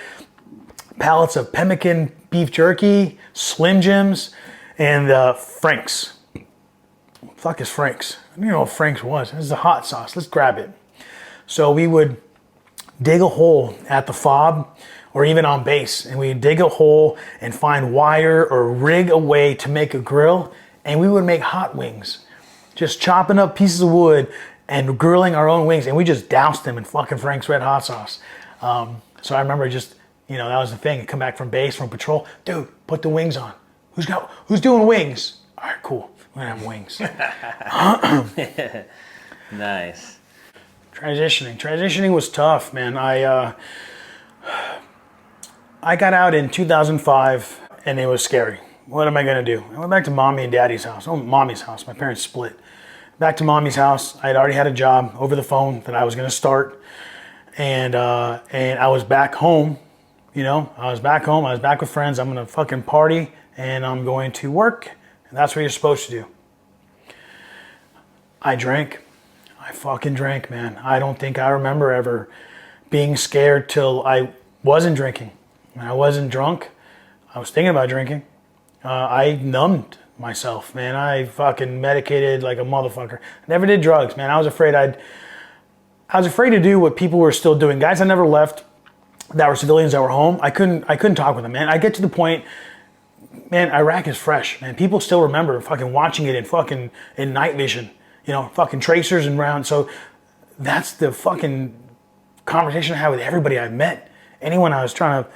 A: pallets of pemmican beef jerky, Slim Jims, and Frank's. Fuck is Frank's? I don't even know what Frank's was. This is a hot sauce. Let's grab it. So we would dig a hole at the fob, or even on base, and we'd dig a hole and find wire or rig a way to make a grill, and we would make hot wings. Just chopping up pieces of wood and grilling our own wings, and we just doused them in fucking Frank's Red Hot Sauce. So I remember just, you know, that was the thing. I'd come back from base, from patrol, dude, put the wings on. Who's doing wings? All right, cool, we're gonna have wings.
B: Nice.
A: Transitioning was tough, man. I got out in 2005, and it was scary. What am I gonna do? I went back to mommy and daddy's house. Oh, mommy's house. My parents split. Back to mommy's house. I had already had a job over the phone that I was gonna start, and I was back home. You know, I was back home. I was back with friends. I'm gonna fucking party, and I'm going to work, and that's what you're supposed to do. I drank. I fucking drank, man. I don't think I remember ever being scared till I wasn't drinking. When I wasn't drunk, I was thinking about drinking. I numbed myself, man. I fucking medicated like a motherfucker. Never did drugs, man. I was afraid to do what people were still doing. Guys I never left that were civilians that were home, I couldn't talk with them, man. I get to the point, man, Iraq is fresh, man. People still remember fucking watching it in night vision, you know, fucking tracers and rounds. So that's the fucking conversation I had with everybody I met. Anyone I was trying to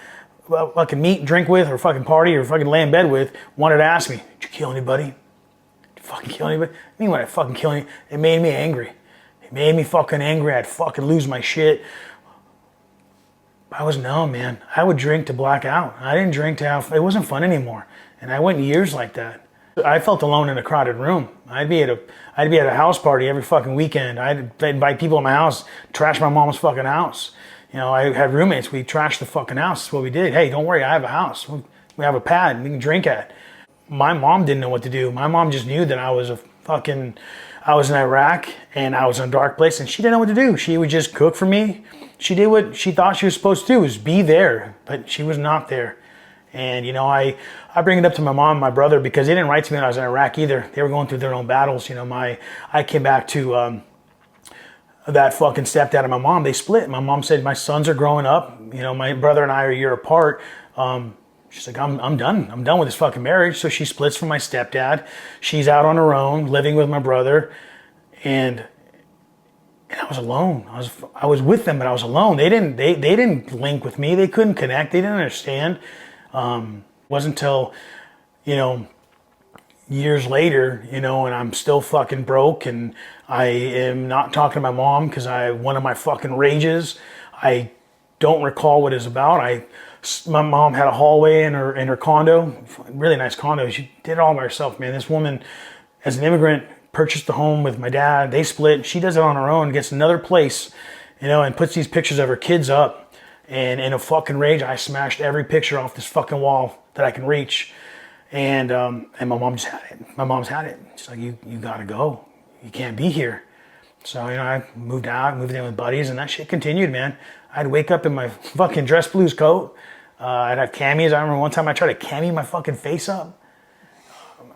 A: fucking meet, drink with, or fucking party, or fucking lay in bed with, wanted to ask me, did you kill anybody? Did you fucking kill anybody? I mean, when I fucking kill anybody, it made me angry. It made me fucking angry. I'd fucking lose my shit. I was numb, man. I would drink to black out. I didn't drink to have, it wasn't fun anymore. And I went years like that. I felt alone in a crowded room. I'd be at a house party every fucking weekend. I'd invite people in my house, trash my mom's fucking house. You know, I had roommates. We trashed the fucking house. That's what we did. Hey, don't worry, I have a house. We have a pad we can drink at. My mom didn't know what to do. My mom just knew that I was in Iraq and I was in a dark place, and she didn't know what to do. She would just cook for me. She did what she thought she was supposed to do, was be there, but she was not there. And, you know, I bring it up to my mom and my brother because they didn't write to me when I was in Iraq either. They were going through their own battles. You know, I came back to that fucking stepdad and my mom. They split. My mom said, my sons are growing up. You know, my brother and I are a year apart. She's like, I'm done. I'm done with this fucking marriage. So she splits from my stepdad. She's out on her own, living with my brother. And I was alone. I was with them, but I was alone. They didn't link with me. They couldn't connect. They didn't understand. It wasn't until, you know, years later, you know, and I'm still fucking broke, and I am not talking to my mom because one of my fucking rages. I don't recall what it's about. My mom had a hallway in her condo, really nice condo. She did it all by herself, man. This woman, as an immigrant, purchased the home with my dad. They split. She does it on her own, gets another place, you know, and puts these pictures of her kids up. And in a fucking rage, I smashed every picture off this fucking wall that I can reach. And my mom just had it. My mom's had it. She's like, you gotta go. You can't be here. So, you know, I moved out, moved in with buddies, and that shit continued, man. I'd wake up in my fucking dress blues coat. I'd have camis. I remember one time I tried to cami my fucking face up.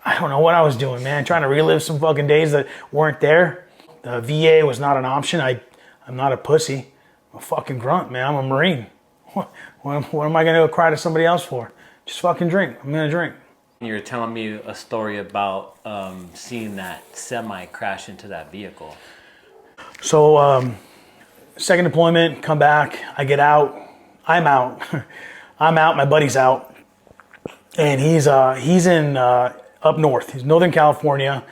A: I don't know what I was doing, man. Trying to relive some fucking days that weren't there. The VA was not an option. I'm not a pussy. I'm a fucking grunt, man. I'm a Marine. What am I going to go cry to somebody else for? Just fucking drink. I'm going to drink.
B: You were telling me a story about seeing that semi crash into that vehicle.
A: So, second deployment, come back. I get out. I'm out. I'm out. My buddy's out. And he's in up north. He's Northern California.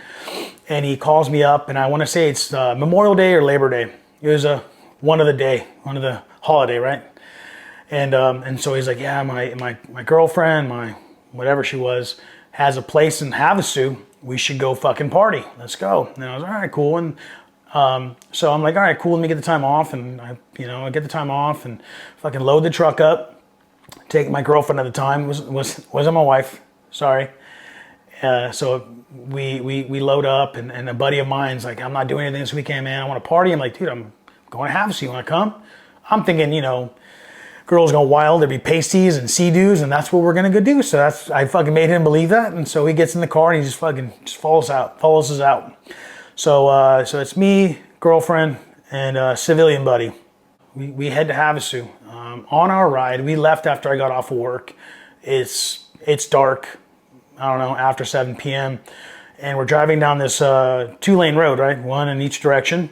A: And he calls me up, and I want to say it's Memorial Day or Labor Day. It was one of the holiday, right? And so he's like, yeah, my girlfriend, my whatever she was, has a place in Havasu. We should go fucking party. Let's go. And I was all right, cool. And so I'm like, all right, cool. Let me get the time off. And I get the time off and fucking load the truck up. Take my girlfriend at the time wasn't my wife. Sorry. So we load up, and a buddy of mine's like, I'm not doing anything this weekend, man. I want to party. I'm like, dude, I'm going to Havasu. You want to come? I'm thinking, you know, girls go wild. There'd be pasties and sea-doos, and that's what we're going to go do. So I fucking made him believe that. And so he gets in the car, and he just follows us out. So it's me, girlfriend, and a civilian buddy. We head to Havasu. On our ride, we left after I got off of work. It's dark. I don't know, after 7 p.m. And we're driving down this 2-lane road, right? One in each direction.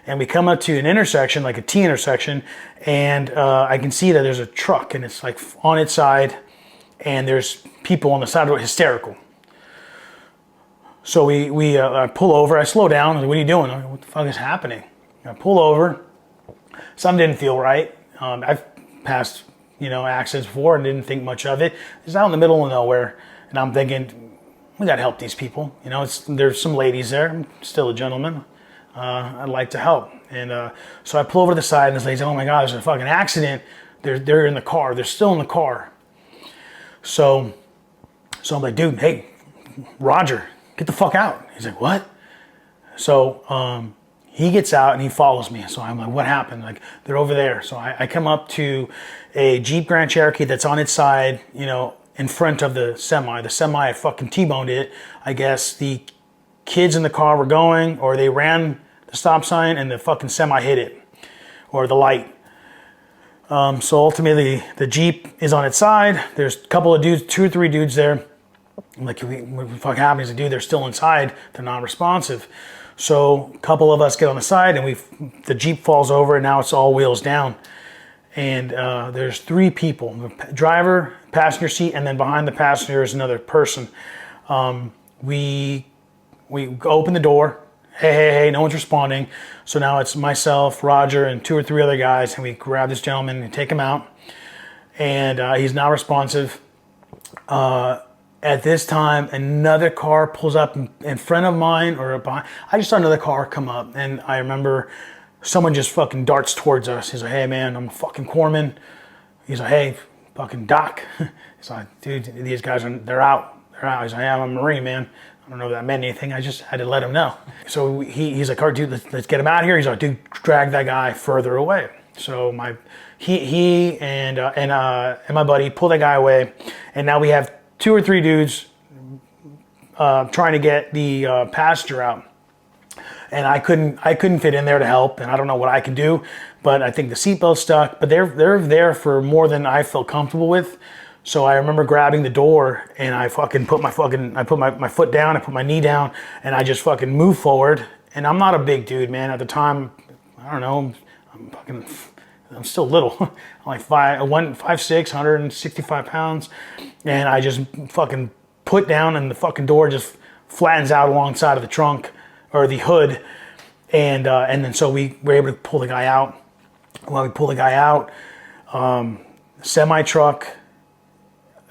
A: And we come up to an intersection, like a T intersection, and I can see that there's a truck, and it's like on its side, and there's people on the side of the road, hysterical. So I pull over, I slow down. I was like, what are you doing? I'm like, what the fuck is happening? I pull over. Something didn't feel right. I've passed, you know, accidents before and didn't think much of it. It's out in the middle of nowhere, and I'm thinking, we gotta help these people. You know, there's some ladies there. I'm still a gentleman. I'd like to help. And so I pull over to the side, and this lady's like, oh my God, there's a fucking accident. They're in the car. They're still in the car. So I'm like, dude, hey, Roger, get the fuck out. He's like, what? So he gets out and he follows me. So I'm like, what happened? Like, they're over there. So I come up to a Jeep Grand Cherokee that's on its side, you know, in front of the semi. The semi, I fucking T-boned it. I guess the kids in the car were going, or they ran the stop sign and the fucking semi hit it, or the light. So ultimately, the Jeep is on its side. There's a couple of dudes, 2 or 3 dudes there. I'm like, what the fuck happened? He's like, dude, they're still inside. They're non-responsive. So a couple of us get on the side, and the Jeep falls over, and now it's all wheels down. And there's 3 people, the driver, passenger seat, and then behind the passenger is another person. We open the door, hey, no one's responding. So now it's myself, Roger, and 2 or 3 other guys, and we grab this gentleman and take him out. And he's not responsive. At this time, another car pulls up in front of mine or behind. I just saw another car come up, and I remember someone just fucking darts towards us. He's like, hey man, I'm a fucking corpsman. He's like, hey, fucking Doc. He's like, dude, these guys they're out. They're out. He's like, yeah, I'm a Marine, man. I don't know if that meant anything. I just had to let him know. So he's like, all right, dude, let's get him out of here. He's like, dude, drag that guy further away. So he and my buddy pull that guy away, and now we have 2 or 3 dudes trying to get the passenger out. And I couldn't fit in there to help, and I don't know what I can do, but I think the seatbelt stuck. But they're there for more than I felt comfortable with. So I remember grabbing the door, and I fucking put my foot down, I put my knee down, and I just fucking moved forward. And I'm not a big dude, man. At the time, I don't know, I'm still little. I'm like 5'6", 165 pounds, and I just fucking put down, and the fucking door just flattens out alongside of the trunk or the hood, and then so we were able to pull the guy out. While we pull the guy out, semi truck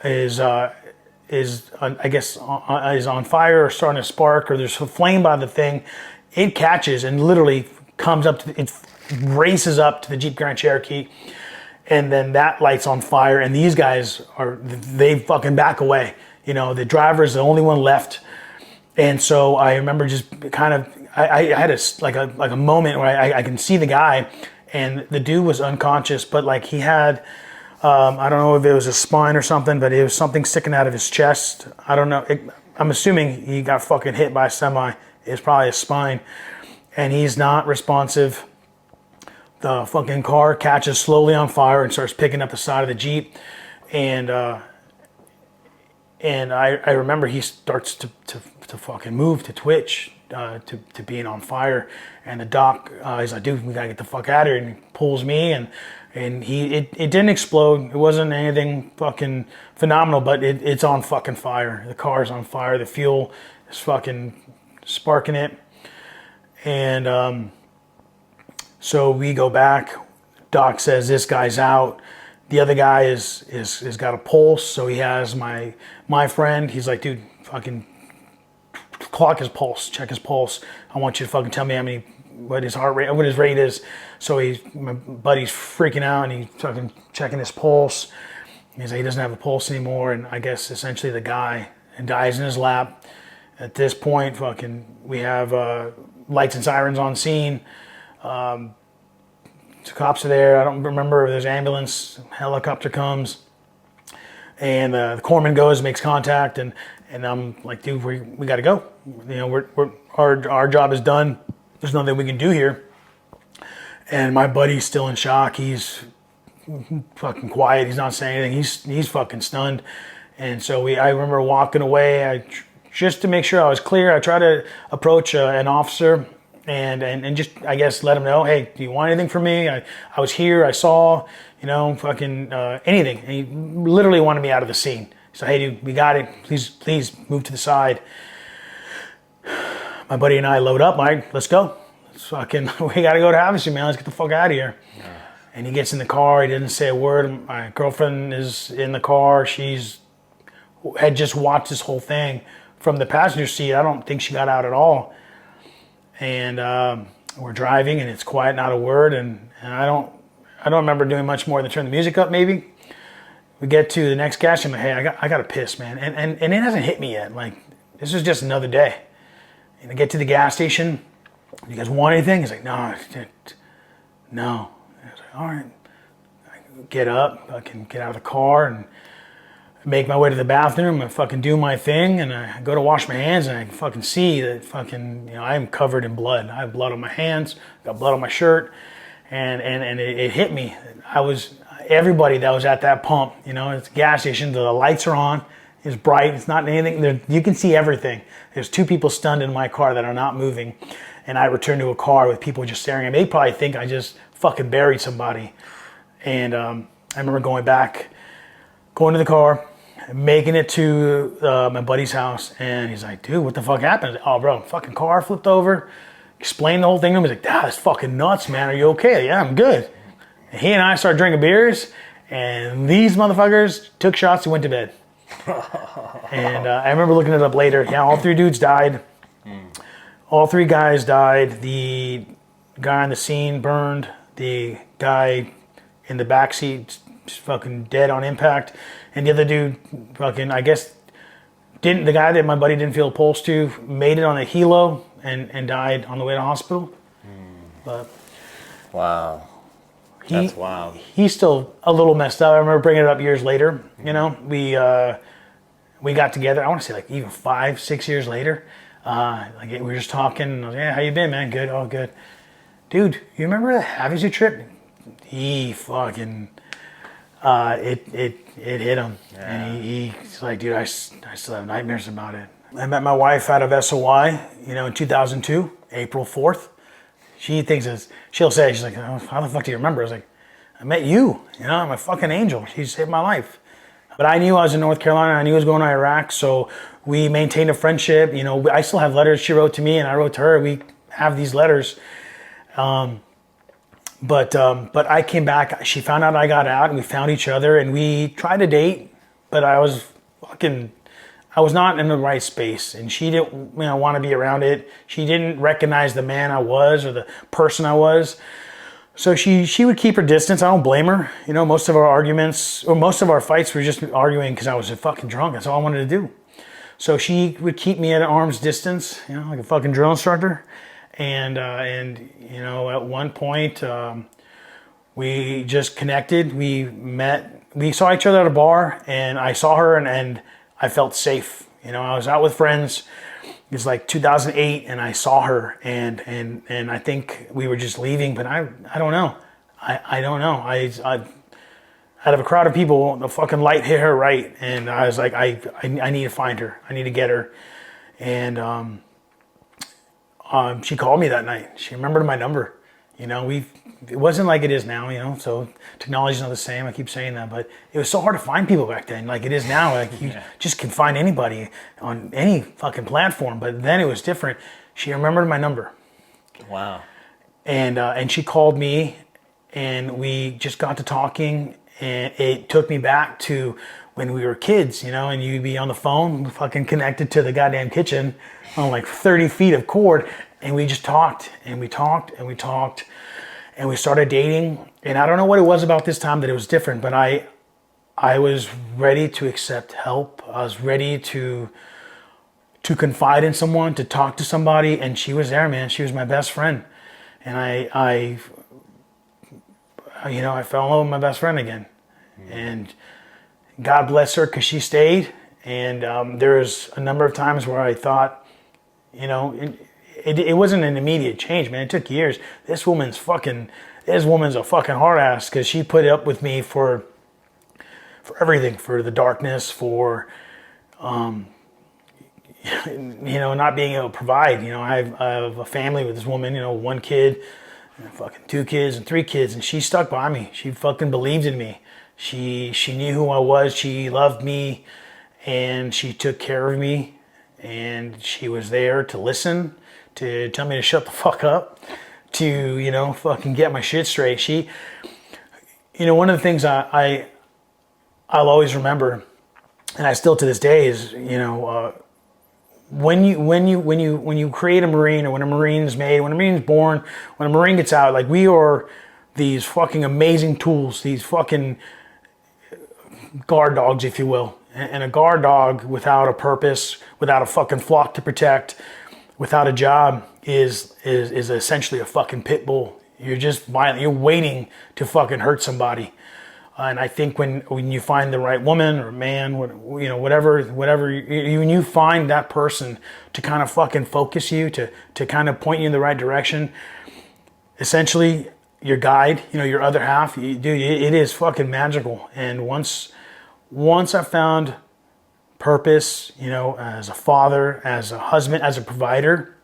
A: is I guess is on fire or starting to spark, or there's a flame by the thing. It catches and literally comes up to it races up to the Jeep Grand Cherokee, and then that light's on fire, and these guys they fucking back away. You know, the driver is the only one left. And so I remember just kind of, I had a moment where I can see the guy, and the dude was unconscious, but like he had, I don't know if it was a spine or something, but it was something sticking out of his chest. I don't know. I'm assuming he got fucking hit by a semi. It's probably a spine, and he's not responsive. The fucking car catches slowly on fire and starts picking up the side of the Jeep, and I remember he starts to fucking move, to twitch, to being on fire. And the doc, he's like, dude, we gotta get the fuck out of here. And he pulls me, and it didn't explode. It wasn't anything fucking phenomenal, but it's on fucking fire. The car's on fire. The fuel is fucking sparking it. And so we go back. Doc says this guy's out. The other guy is got a pulse, so he has my friend. He's like, dude, fucking clock his pulse, check his pulse. I want you to fucking tell me what his heart rate, what his rate is. So my buddy's freaking out, and he's fucking checking his pulse. He's like, he doesn't have a pulse anymore, and I guess essentially the guy dies in his lap. At this point, fucking, we have lights and sirens on scene. The cops are there. I don't remember if there's ambulance, helicopter comes, and the corpsman goes, makes contact, and I'm like, dude, we got to go. You know, our job is done. There's nothing we can do here. And my buddy's still in shock. He's fucking quiet. He's not saying anything. He's fucking stunned. And so I remember walking away. Just to make sure I was clear, I tried to approach an officer and just, I guess, let him know, hey, do you want anything from me? I was here, I saw, you know, fucking anything. And he literally wanted me out of the scene. So, hey, dude, we got it. Please move to the side. My buddy and I load up. All right, let's go. We got to go to Aviation, man. Let's get the fuck out of here. Yeah. And he gets in the car. He didn't say a word. My girlfriend is in the car. Had just watched this whole thing from the passenger seat. I don't think she got out at all. And we're driving, and it's quiet, not a word. And I don't remember doing much more than turn the music up. Maybe we get to the next gas station. Hey, I got to piss, man. And it hasn't hit me yet. Like, this is just another day. And I get to the gas station. You guys want anything? He's like, no. No. I was like, all right. I get up. I can get out of the car and make my way to the bathroom and fucking do my thing, and I go to wash my hands, and I fucking see that fucking, you know, I am covered in blood. I have blood on my hands, got blood on my shirt, and it hit me. Everybody that was at that pump, you know, it's a gas station, the lights are on, it's bright, it's not anything, you can see everything. There's 2 people stunned in my car that are not moving, and I return to a car with people just staring at me. They probably think I just fucking buried somebody. And I remember going to the car, making it to my buddy's house, and he's like, dude, what the fuck happened? Oh, bro, fucking car flipped over. explained the whole thing to him. He's like, that's fucking nuts, man. Are you okay? Yeah, I'm good. And he and I started drinking beers, and these motherfuckers took shots and went to bed. And I remember looking it up later. Yeah, all 3 dudes died. All 3 guys died. The guy on the scene burned. The guy in the backseat fucking dead on impact. And the other dude fucking, I guess, the guy that my buddy didn't feel a pulse to made it on a helo and died on the way to hospital. But
B: wow. That's wild.
A: He's still a little messed up. I remember bringing it up years later. You know, we got together. I want to say like even 5-6 years later. Like we were just talking. And I was like, yeah, how you been, man? Good. Oh, good. Dude, you remember the Aviation trip? He fucking it hit him, and he's like, dude, I still have nightmares about it. I met my wife out of SOY, you know, in 2002, April 4th. She thinks she'll say, she's like, oh, how the fuck do you remember? I was like, I met you, you know, I'm a fucking angel. She saved my life. But I knew I was in North Carolina. I knew I was going to Iraq, so we maintained a friendship. You know, I still have letters she wrote to me, and I wrote to her. We have these letters. But I came back. She found out I got out, and we found each other, and we tried to date. But I was not in the right space, and she didn't, want to be around it. She didn't recognize the man I was or the person I was. So she would keep her distance. I don't blame her. You know, most of our arguments or most of our fights were just arguing because I was fucking drunk. That's all I wanted to do. So she would keep me at an arm's distance, you know, like a fucking drill instructor. And you know, at one point, we just connected. We met. We saw each other at a bar, and I saw her, and I felt safe. You know, I was out with friends. It's like 2008, and I saw her, and I think we were just leaving, but I don't know. I don't know. I out of a crowd of people, the fucking light hit her right, and I was like, I need to find her. I need to get her, and she called me that night. She remembered my number. You know, it wasn't like it is now, you know, so technology's not the same. I keep saying that, but it was so hard to find people back then, like it is now. Like you just can find anybody on any fucking platform, but then it was different. She remembered my number.
B: Wow.
A: And she called me, and we just got to talking, and it took me back to when we were kids, you know, and you'd be on the phone, fucking connected to the goddamn kitchen on like 30 feet of cord, and we just talked, and we talked, and we talked, and we started dating. And I don't know what it was about this time that it was different, but I was ready to accept help. I was ready to confide in someone, to talk to somebody, and she was there, man. She was my best friend. And I fell in love with my best friend again. And God bless her, because she stayed. And there's a number of times where I thought, you know, it wasn't an immediate change, man. It took years. This woman's a fucking hard ass, because she put up with me for everything, for the darkness, for you know, not being able to provide. You know, I have a family with this woman, you know, 1 kid, fucking 2 kids and 3 kids, and she stuck by me. She fucking believed in me. She knew who I was. She loved me, and she took care of me, and she was there to listen, to tell me to shut the fuck up, to, you know, fucking get my shit straight. She, you know, one of the things I'll always remember, and I still to this day, is, you know, when you create a Marine, or when a Marine's made, when a Marine's born, when a Marine gets out, like, we are these fucking amazing tools, these fucking guard dogs, if you will. And a guard dog without a purpose, without a fucking flock to protect, without a job, is essentially a fucking pit bull. You're just violent. You're waiting to fucking hurt somebody. And I think when you find the right woman or man, you know, whatever, when you find that person to kind of fucking focus you, to kind of point you in the right direction, essentially your guide, you know, your other half, dude, it is fucking magical. And once I found purpose, you know, as a father, as a husband, as a provider,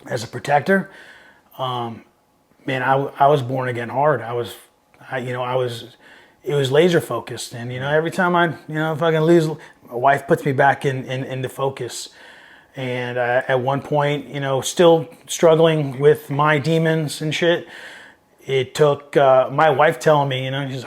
A: as a protector, man, I was born again hard. It was laser focused, and, you know, every time I, you know, if I can lose, my wife puts me back into focus. And at one point, you know, still struggling with my demons and shit. It took my wife telling me, you know, she's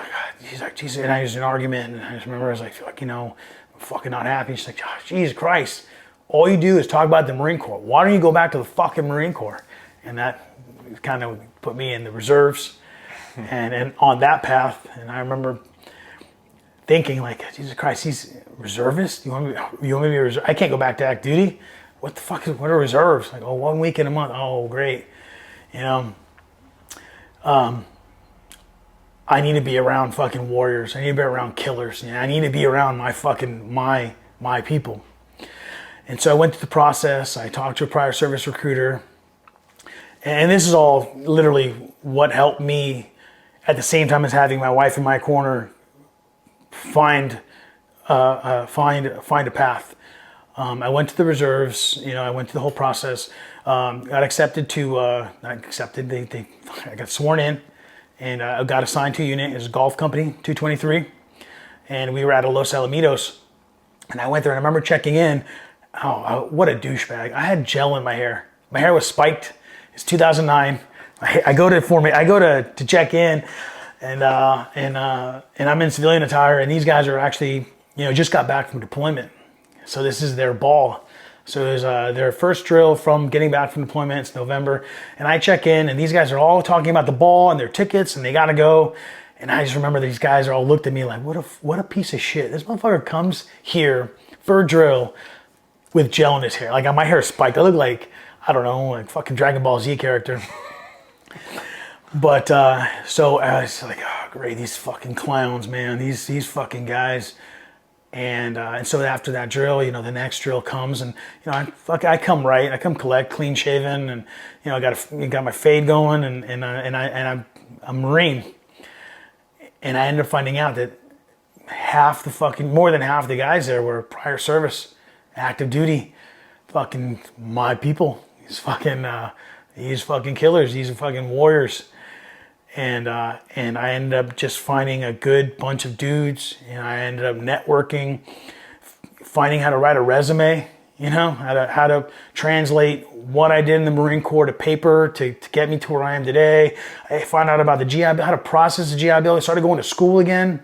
A: like, Jesus, and I was in an argument, and I just remember I was like, you know, I'm fucking not happy. She's like, oh, Jesus Christ, all you do is talk about the Marine Corps. Why don't you go back to the fucking Marine Corps? And that kind of put me in the reserves, and on that path. And I remember thinking, like, Jesus Christ, he's reservist. You want me to be a reserve? I can't go back to active duty. What the fuck what are reserves? Like, oh, 1 week in a month. Oh, great, you know. I need to be around fucking warriors. I need to be around killers. You know, I need to be around my fucking my people. And so I went through the process. I talked to a prior service recruiter, and this is all literally what helped me, at the same time as having my wife in my corner, find a path. I went to the reserves. You know, I went through the whole process. Got accepted to, not accepted, I got sworn in, and I got assigned to a unit. It was a golf company, 223, and we were at a Los Alamitos, and I went there, and I remember checking in. Oh, what a douchebag. I had gel in my hair. My hair was spiked. It's 2009. I go to check in, and I'm in civilian attire, and these guys are actually, you know, just got back from deployment. So this is their ball. So it was their first drill from getting back from deployment. It's November. And I check in, and these guys are all talking about the ball and their tickets, and they got to go. And I just remember these guys are all looked at me like, what a piece of shit. This motherfucker comes here for a drill with gel in his hair. Like, my hair is spiked. I look like, I don't know, like fucking Dragon Ball Z character. But so I was like, oh, great, these fucking clowns, man. These fucking guys. And so after that drill, you know, the next drill comes, and you know, I come right, I come collect, clean shaven, and you know, I got my fade going, and I'm a Marine, and I ended up finding out that more than half the guys there were prior service, active duty, fucking my people. These fucking killers, these fucking warriors. And I ended up just finding a good bunch of dudes, and I ended up networking, finding how to write a resume, you know, how to translate what I did in the Marine Corps to paper to get me to where I am today. I found out about the GI Bill, how to process the GI Bill. I started going to school again.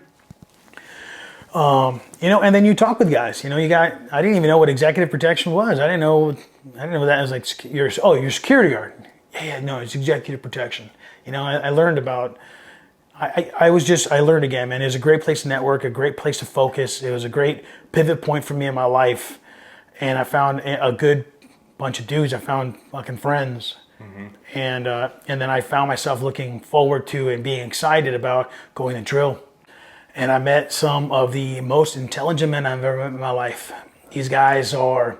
A: You know, and then you talk with guys. You know, I didn't even know what executive protection was. I didn't know that was like your security guard. Yeah, no, it's executive protection. You know, I learned about, I learned again, man. It was a great place to network, a great place to focus. It was a great pivot point for me in my life. And I found a good bunch of dudes. I found fucking friends. Mm-hmm. And then I found myself looking forward to and being excited about going to drill. And I met some of the most intelligent men I've ever met in my life. These guys are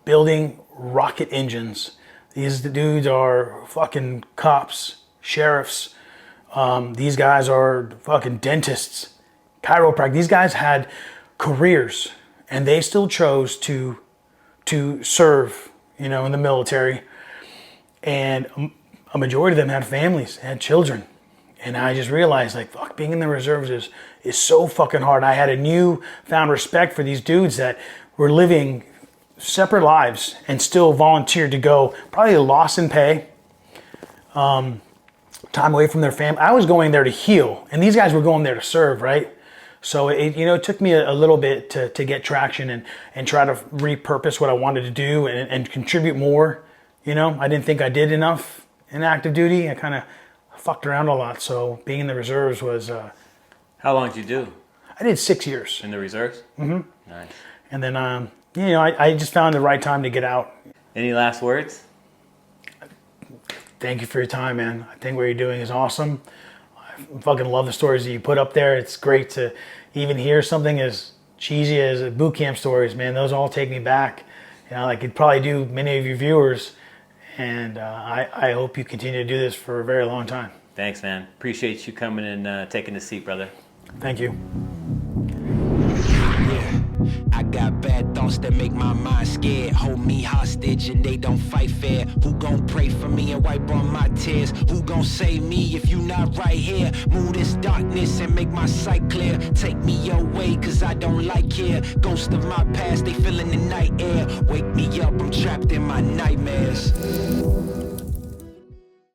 A: building rocket engines. These dudes are fucking cops, sheriffs. These guys are fucking dentists, chiropractors. These guys had careers, and they still chose to serve, you know, in the military. And a majority of them had families, had children. And I just realized, like, fuck, being in the reserves is so fucking hard. I had a newfound respect for these dudes that were living separate lives and still volunteered to go, probably loss in pay, time away from their family. I was going there to heal, and these guys were going there to serve, right? So it took me a little bit to get traction and try to repurpose what I wanted to do and contribute more. You know, I didn't think I did enough in active duty. I kind of fucked around a lot. So being in the reserves was...
B: How long did you do?
A: I did 6 years.
B: In the reserves?
A: Mm-hmm.
B: Nice. And
A: then, you know, I just found the right time to get out.
B: Any last words?
A: Thank you for your time, man. I think what you're doing is awesome. I fucking love the stories that you put up there. It's great to even hear something as cheesy as boot camp stories, man. Those all take me back. You know, like it'd probably do many of your viewers. And I hope you continue to do this for a very long time.
B: Thanks, man. Appreciate you coming and taking the seat, brother.
A: Thank you.
C: I got bad thoughts. thoughts that make my mind scared. Hold me hostage and they don't fight fair. Who gon' pray for me and wipe all my tears? Who gon' save me if you not right here? Move this darkness and make my sight clear. Take me your way, cause I don't like here. Ghosts of my past, they fill in the night air. Wake me up, I'm trapped in my nightmares.